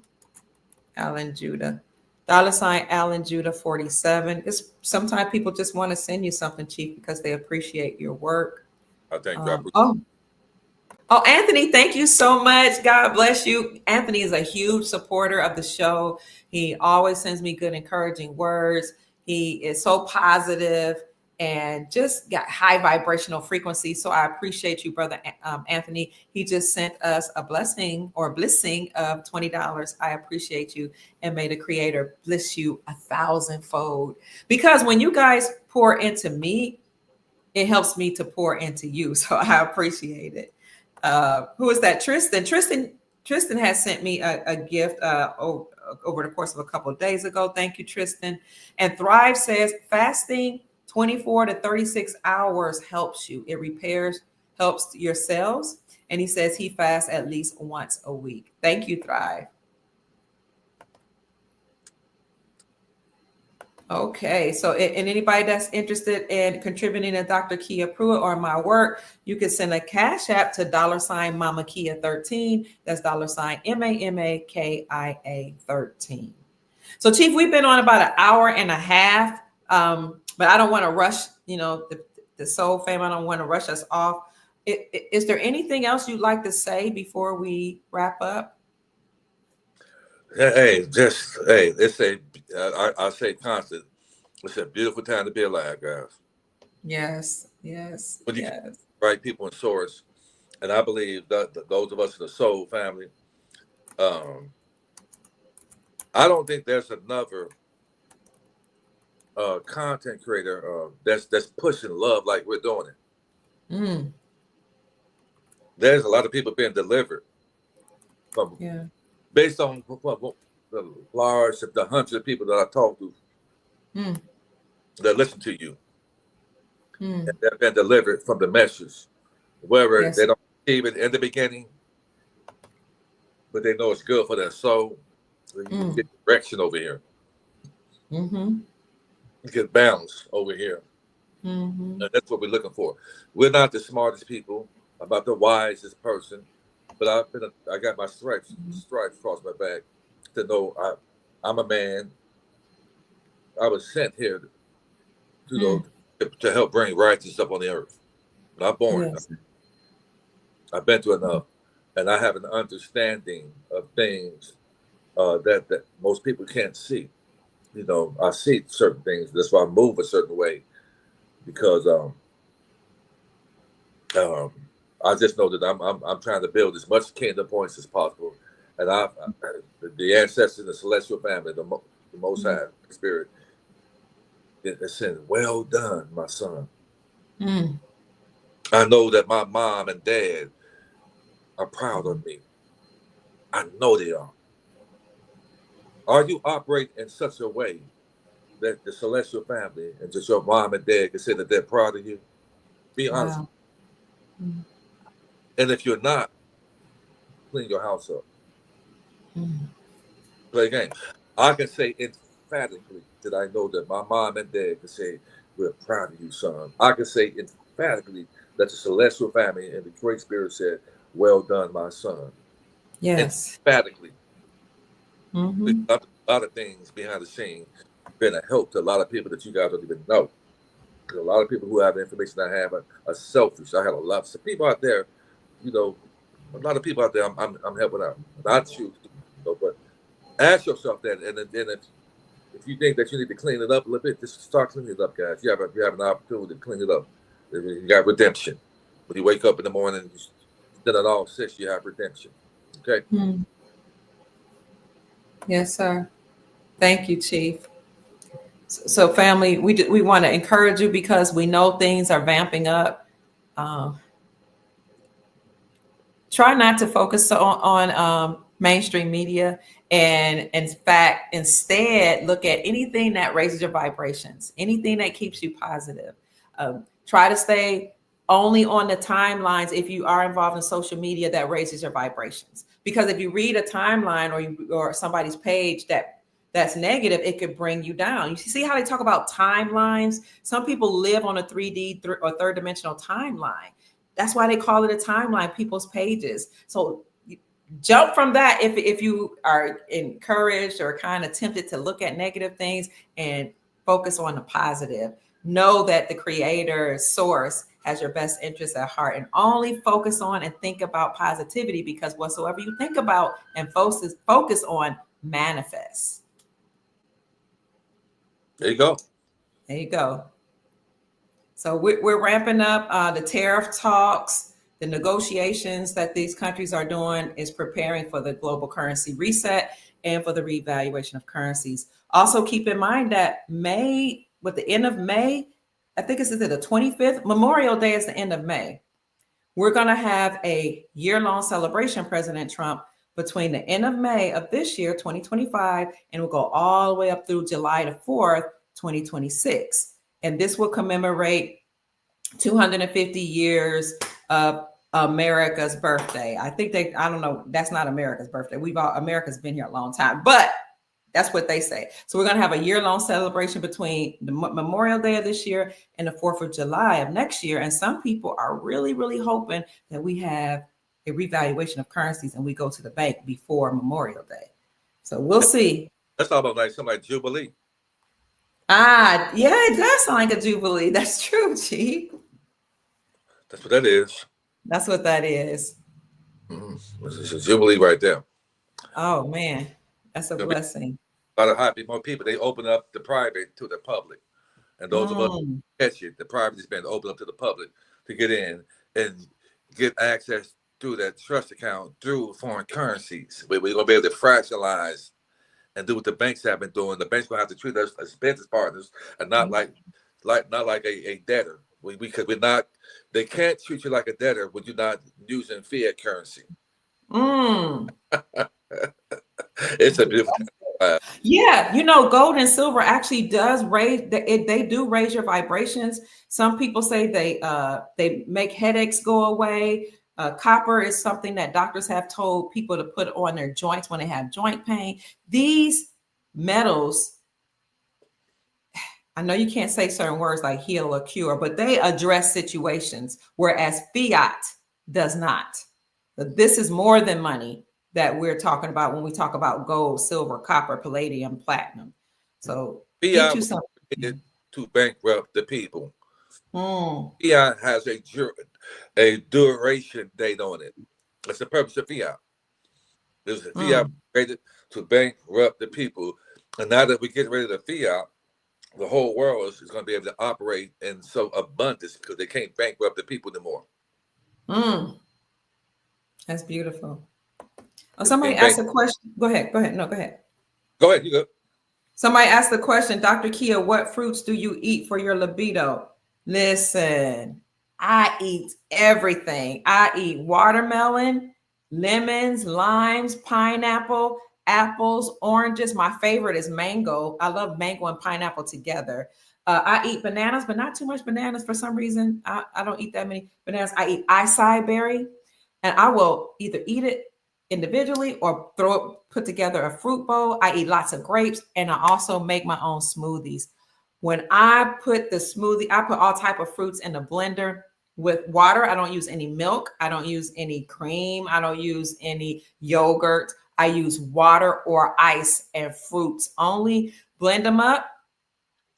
Allen Judah. $Allen Judah 47. It's sometimes people just want to send you something, Chief, because they appreciate your work. I think that. Oh, Anthony, thank you so much. God bless you. Anthony is a huge supporter of the show. He always sends me good, encouraging words. He is so positive and just got high vibrational frequency. So I appreciate you, brother Anthony. He just sent us a blessing of $20. I appreciate you, and may the Creator bless you 1,000-fold. Because when you guys pour into me, it helps me to pour into you. So I appreciate it. Who is that? Tristan. Tristan has sent me a gift over the course of a couple of days ago. Thank you, Tristan. And Thrive says fasting 24 to 36 hours helps you. It helps your cells. And he says he fasts at least once a week. Thank you, Thrive. Okay, so and anybody that's interested in contributing to Dr. Kia Pruitt or my work, you can send a Cash App to $Mama Kia 13. That's $MAMAKIA 13. So, Chief, we've been on about an hour and a half, but I don't want to rush. The Soul Fam. I don't want to rush us off. Is there anything else you'd like to say before we wrap up? Hey, I say constant. It's a beautiful time to be alive, guys. Yes. But you right people in source, and I believe that those of us in the Soul family, I don't think there's another content creator that's pushing love like we're doing it. There's a lot of people being delivered from based on the hundreds of people that I talk to that listen to you, and they've been delivered from the message, whether they don't receive it in the beginning, but they know it's good for their soul. So you can get direction over here. You get balance over here. And that's what we're looking for. We're not the smartest people. I'm not the wisest person, but I got my stripes across my back to know I'm a man. I was sent here to help bring righteousness up on the earth. Not born. Yes. I've been through enough, and I have an understanding of things that most people can't see. I see certain things. That's why I move a certain way, because I just know that I'm trying to build as much kingdom points as possible, and the ancestors, the celestial family, the Most High Spirit, is saying, "Well done, my son." I know that my mom and dad are proud of me. I know they are. Are you operating in such a way that the celestial family and just your mom and dad can say that they're proud of you? Be honest. Wow. And if you're not, clean your house up. Play a game. I can say emphatically that I know that my mom and dad can say, "We're proud of you, son." I can say emphatically that the celestial family and the Great Spirit said, "Well done, my son." Yes. Emphatically. A lot of things behind the scenes been a help to a lot of people that you guys don't even know. A lot of people who have the information I have are selfish. I have a lot of people out there, a lot of people out there I'm helping out. Not you, but ask yourself that, and then if you think that you need to clean it up a little bit, just start cleaning it up, guys. You have an opportunity to clean it up. You got redemption. When you wake up in the morning, instead of all six, you have redemption. Okay. Yes, sir. Thank you, Chief. So, family, we want to encourage you because we know things are vamping up. Try not to focus on mainstream media, and in fact, instead, look at anything that raises your vibrations, anything that keeps you positive. Try to stay only on the timelines if you are involved in social media that raises your vibrations. Because if you read a timeline or somebody's page that's negative, it could bring you down. You see how they talk about timelines? Some people live on a 3D or third dimensional timeline. That's why they call it a timeline, people's pages. So jump from that if you are encouraged or kind of tempted to look at negative things, and focus on the positive. Know that the creator source has your best interest at heart, and only focus on and think about positivity, because whatsoever you think about and focus on manifests. There you go. There you go. So we're ramping up the tariff talks. The negotiations that these countries are doing is preparing for the global currency reset and for the reevaluation of currencies. Also, keep in mind that May, with the end of May, I think it's the 25th, Memorial Day is the end of May. We're going to have a year-long celebration, President Trump, between the end of May of this year, 2025, and we'll go all the way up through July the 4th, 2026. And this will commemorate 250 years of America's birthday. I don't know, that's not America's birthday. America's been here a long time, but that's what they say. So we're going to have a year-long celebration between the Memorial Day of this year and the 4th of July of next year. And some people are really, really hoping that we have a revaluation of currencies and we go to the bank before Memorial Day. So we'll see. That's almost like something like Jubilee. Yeah, it does sound like a Jubilee. That's true, Chief. That's what that is. That's what that is. Mm-hmm. It's a Jubilee right there. Oh, man. That's a blessing. A lot of happy more people. They open up the private to the public. And those of us who catch it, the private has been opened up to the public to get in and get access through that trust account through foreign currencies. We're going to be able to fractionalize and do what the banks have been doing. The banks going to have to treat us as business partners and not like a debtor. Because we're not, they can't treat you like a debtor when you're not using fiat currency. It's a beautiful. Yeah, gold and silver actually does raise. They do raise your vibrations. Some people say they make headaches go away. Copper is something that doctors have told people to put on their joints when they have joint pain. These metals, I know you can't say certain words like heal or cure, but they address situations, whereas fiat does not. But this is more than money that we're talking about when we talk about gold, silver, copper, palladium, platinum. So fiat was created to bankrupt the people. Fiat has a duration date on it. That's the purpose of fiat. There's a fiat created to bankrupt the people. And now that we get rid of the fiat, the whole world is going to be able to operate in so abundance because they can't bankrupt the people anymore. That's beautiful. Oh, somebody asked a question. Go ahead. No, go ahead. Go ahead. You go. Somebody asked the question, Dr. Kia, what fruits do you eat for your libido? Listen, I eat everything. I eat watermelon, lemons, limes, pineapple, apples, oranges. My favorite is mango. I love mango and pineapple together. I eat bananas, but not too much bananas for some reason. I don't eat that many bananas. I eat acai berry, and I will either eat it individually or put together a fruit bowl. I eat lots of grapes, and I also make my own smoothies. When I put the smoothie, I put all type of fruits in the blender with water. I don't use any milk. I don't use any cream. I don't use any yogurt. I use water or ice and fruits only. Blend them up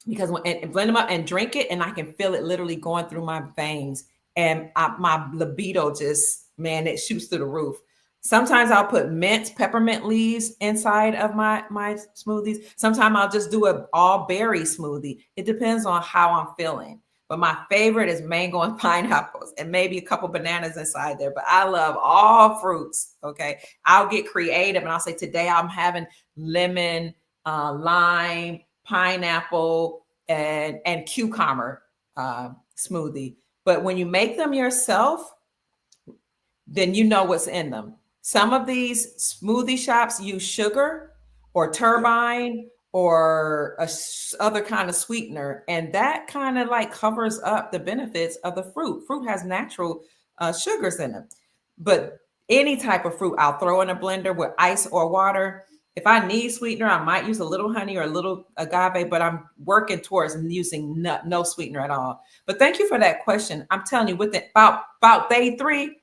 blend them up and drink it, and I can feel it literally going through my veins. And my libido just, man, it shoots through the roof. Sometimes I'll put peppermint leaves inside of my smoothies. Sometimes I'll just do an all berry smoothie. It depends on how I'm feeling. But my favorite is mango and pineapples and maybe a couple bananas inside there. But I love all fruits, okay? I'll get creative and I'll say, today I'm having lemon, lime, pineapple, and cucumber smoothie. But when you make them yourself, then you know what's in them. Some of these smoothie shops use sugar or turbine or other kind of sweetener, and that kind of like covers up the benefits of the fruit. Fruit has natural sugars in it, but any type of fruit I'll throw in a blender with ice or water. If I need sweetener, I might use a little honey or a little agave, but I'm working towards using no sweetener at all. But thank you for that question. I'm telling you, within about day 3,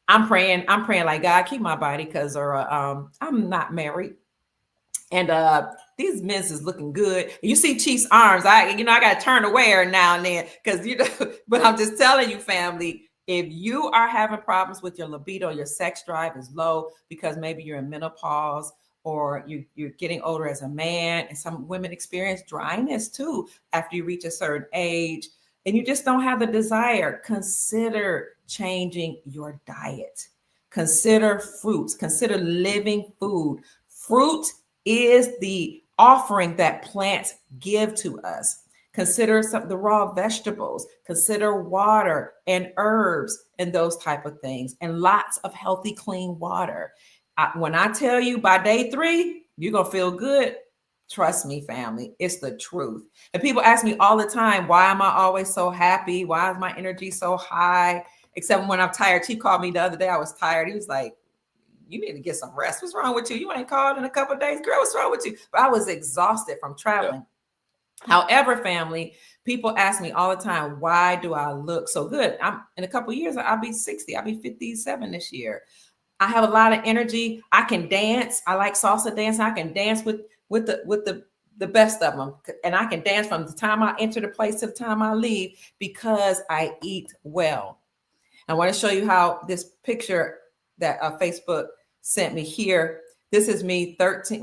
I'm praying like, God, keep my body, because I'm not married. And these men's is looking good. You see Chief's arms. I got to turn away her now and then, because but I'm just telling you, family, if you are having problems with your libido, your sex drive is low because maybe you're in menopause, or you're getting older as a man, and some women experience dryness too after you reach a certain age, and you just don't have the desire, consider changing your diet. Consider fruits. Consider living food. Fruit is the offering that plants give to us. Consider the raw vegetables, consider water and herbs and those type of things, and lots of healthy, clean water. When I tell you by day 3, you're going to feel good. Trust me, family, it's the truth. And people ask me all the time, why am I always so happy? Why is my energy so high? Except when I'm tired. He called me the other day. I was tired. He was like, you need to get some rest. What's wrong with you? You ain't called in a couple of days. Girl, what's wrong with you? But I was exhausted from traveling. Yeah. However, family, people ask me all the time, why do I look so good? I'm in a couple of years, I'll be 60. I'll be 57 this year. I have a lot of energy. I can dance. I like salsa dancing. I can dance with the best of them. And I can dance from the time I enter the place to the time I leave, because I eat well. I want to show you how this picture that Facebook sent me here. This is me 13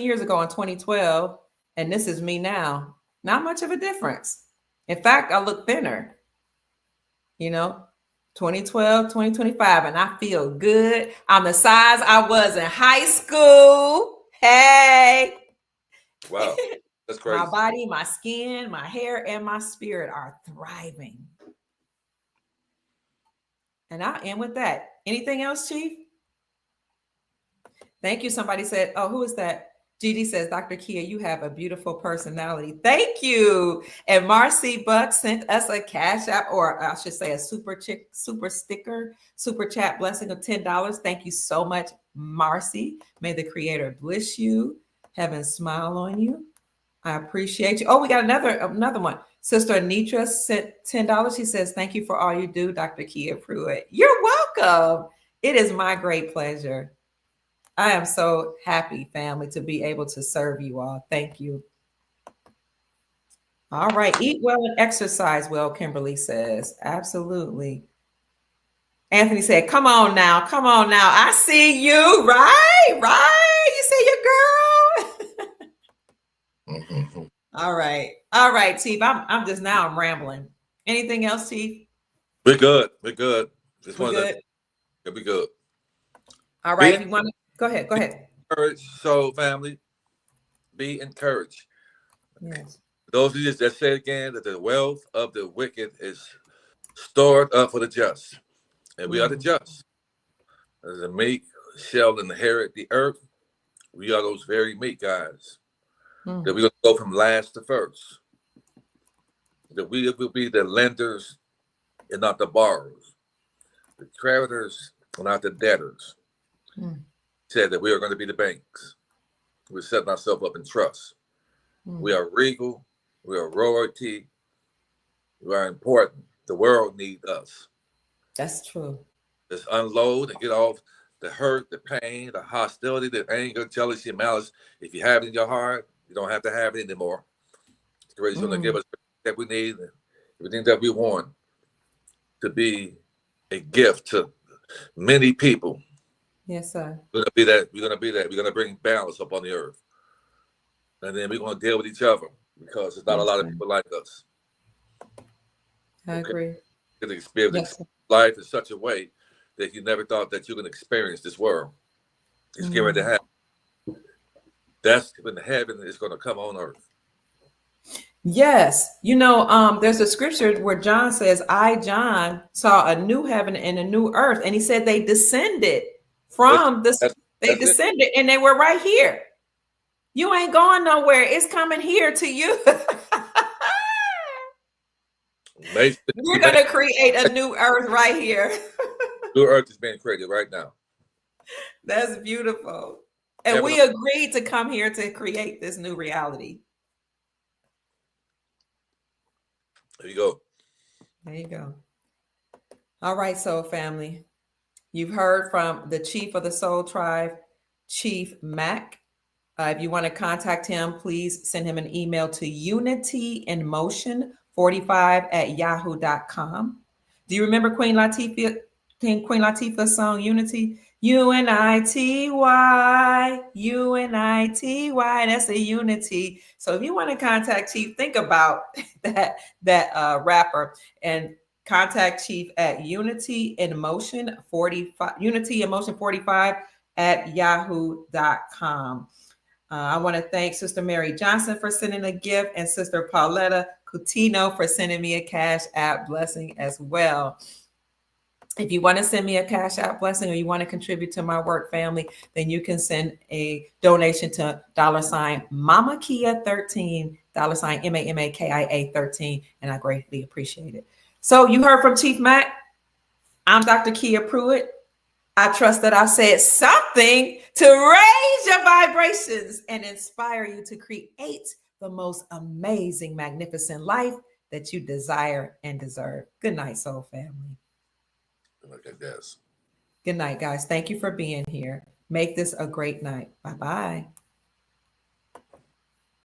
years ago in 2012. And this is me now. Not much of a difference. In fact, I look thinner, 2012, 2025, and I feel good. I'm the size I was in high school. Hey. Wow. That's crazy. My body, my skin, my hair, and my spirit are thriving. And I am with that. Anything else, Chief? Thank you. Somebody said, oh, who is that? GD says, Dr. Kia, you have a beautiful personality. Thank you. And Marcy Buck sent us a cash app, or I should say a super chat blessing of $10. Thank you so much, Marcy. May the Creator bless you. Heaven smile on you. I appreciate you. Oh, we got another one. Sister Anitra sent $10. She says, thank you for all you do, Dr. Kia Pruitt. You're welcome. It is my great pleasure. I am so happy, family, to be able to serve you all. Thank you. All right. Eat well and exercise well, Kimberly says. Absolutely. Anthony said, come on now. Come on now. I see you. Right. You see your girl. Mm-hmm. All right, Chief. I'm rambling. Anything else, Chief? We're good. Just we're good. It'll be good. All right. If you want to go ahead. Encourage, so family, be encouraged. Yes. Those of you that say again that the wealth of the wicked is stored up for the just, and we are the just. As the meek shall inherit the earth, we are those very meek guys. That we're going to go from last to first. That we will be the lenders and not the borrowers. The creditors and not the debtors. Said that we are going to be the banks. We're setting ourselves up in trust. We are regal. We are royalty. We are important. The world needs us. That's true. Just unload and get off the hurt, the pain, the hostility, the anger, jealousy, and malice. If you have it in your heart, you don't have to have it anymore. He's going to give us everything that we need, everything that we want to be a gift to many people. Yes, sir. We're going to be that. We're going to bring balance up on the earth. And then we're going to deal with each other, because there's not a lot of people like us. I agree. You're going to experience life in such a way that you never thought that you're going to experience this world. It's getting ready to happen. That's when heaven is going to come on earth. Yes. There's a scripture where John says, I, John, saw a new heaven and a new earth. And he said they descended from they descended and they were right here. You ain't going nowhere. It's coming here to you. We're going to create a new earth right here. New earth is being created right now. That's beautiful. And we agreed to come here to create this new reality. There you go. There you go. All right, soul family. You've heard from the chief of the soul tribe, Chief Mack. If you want to contact him, please send him an email to unityinmotion45@yahoo.com. Do you remember Queen Latifah's song Unity? UNITY, UNITY. That's a unity. So if you want to contact Chief, think about that rapper and contact Chief at unityinmotion45@yahoo.com. I want to thank Sister Mary Johnson for sending a gift and Sister Pauletta Coutinho for sending me a Cash App blessing as well. If you want to send me a Cash App blessing or you want to contribute to my work, family, then you can send a donation to $Mama Kia 13, $MAMAKIA 13, and I greatly appreciate it. So you heard from Chief Mack. I'm Dr. Kia Pruitt. I trust that I said something to raise your vibrations and inspire you to create the most amazing, magnificent life that you desire and deserve. Good night, soul family. Good night, guys. Thank you for being here. Make this a great night. Bye-bye.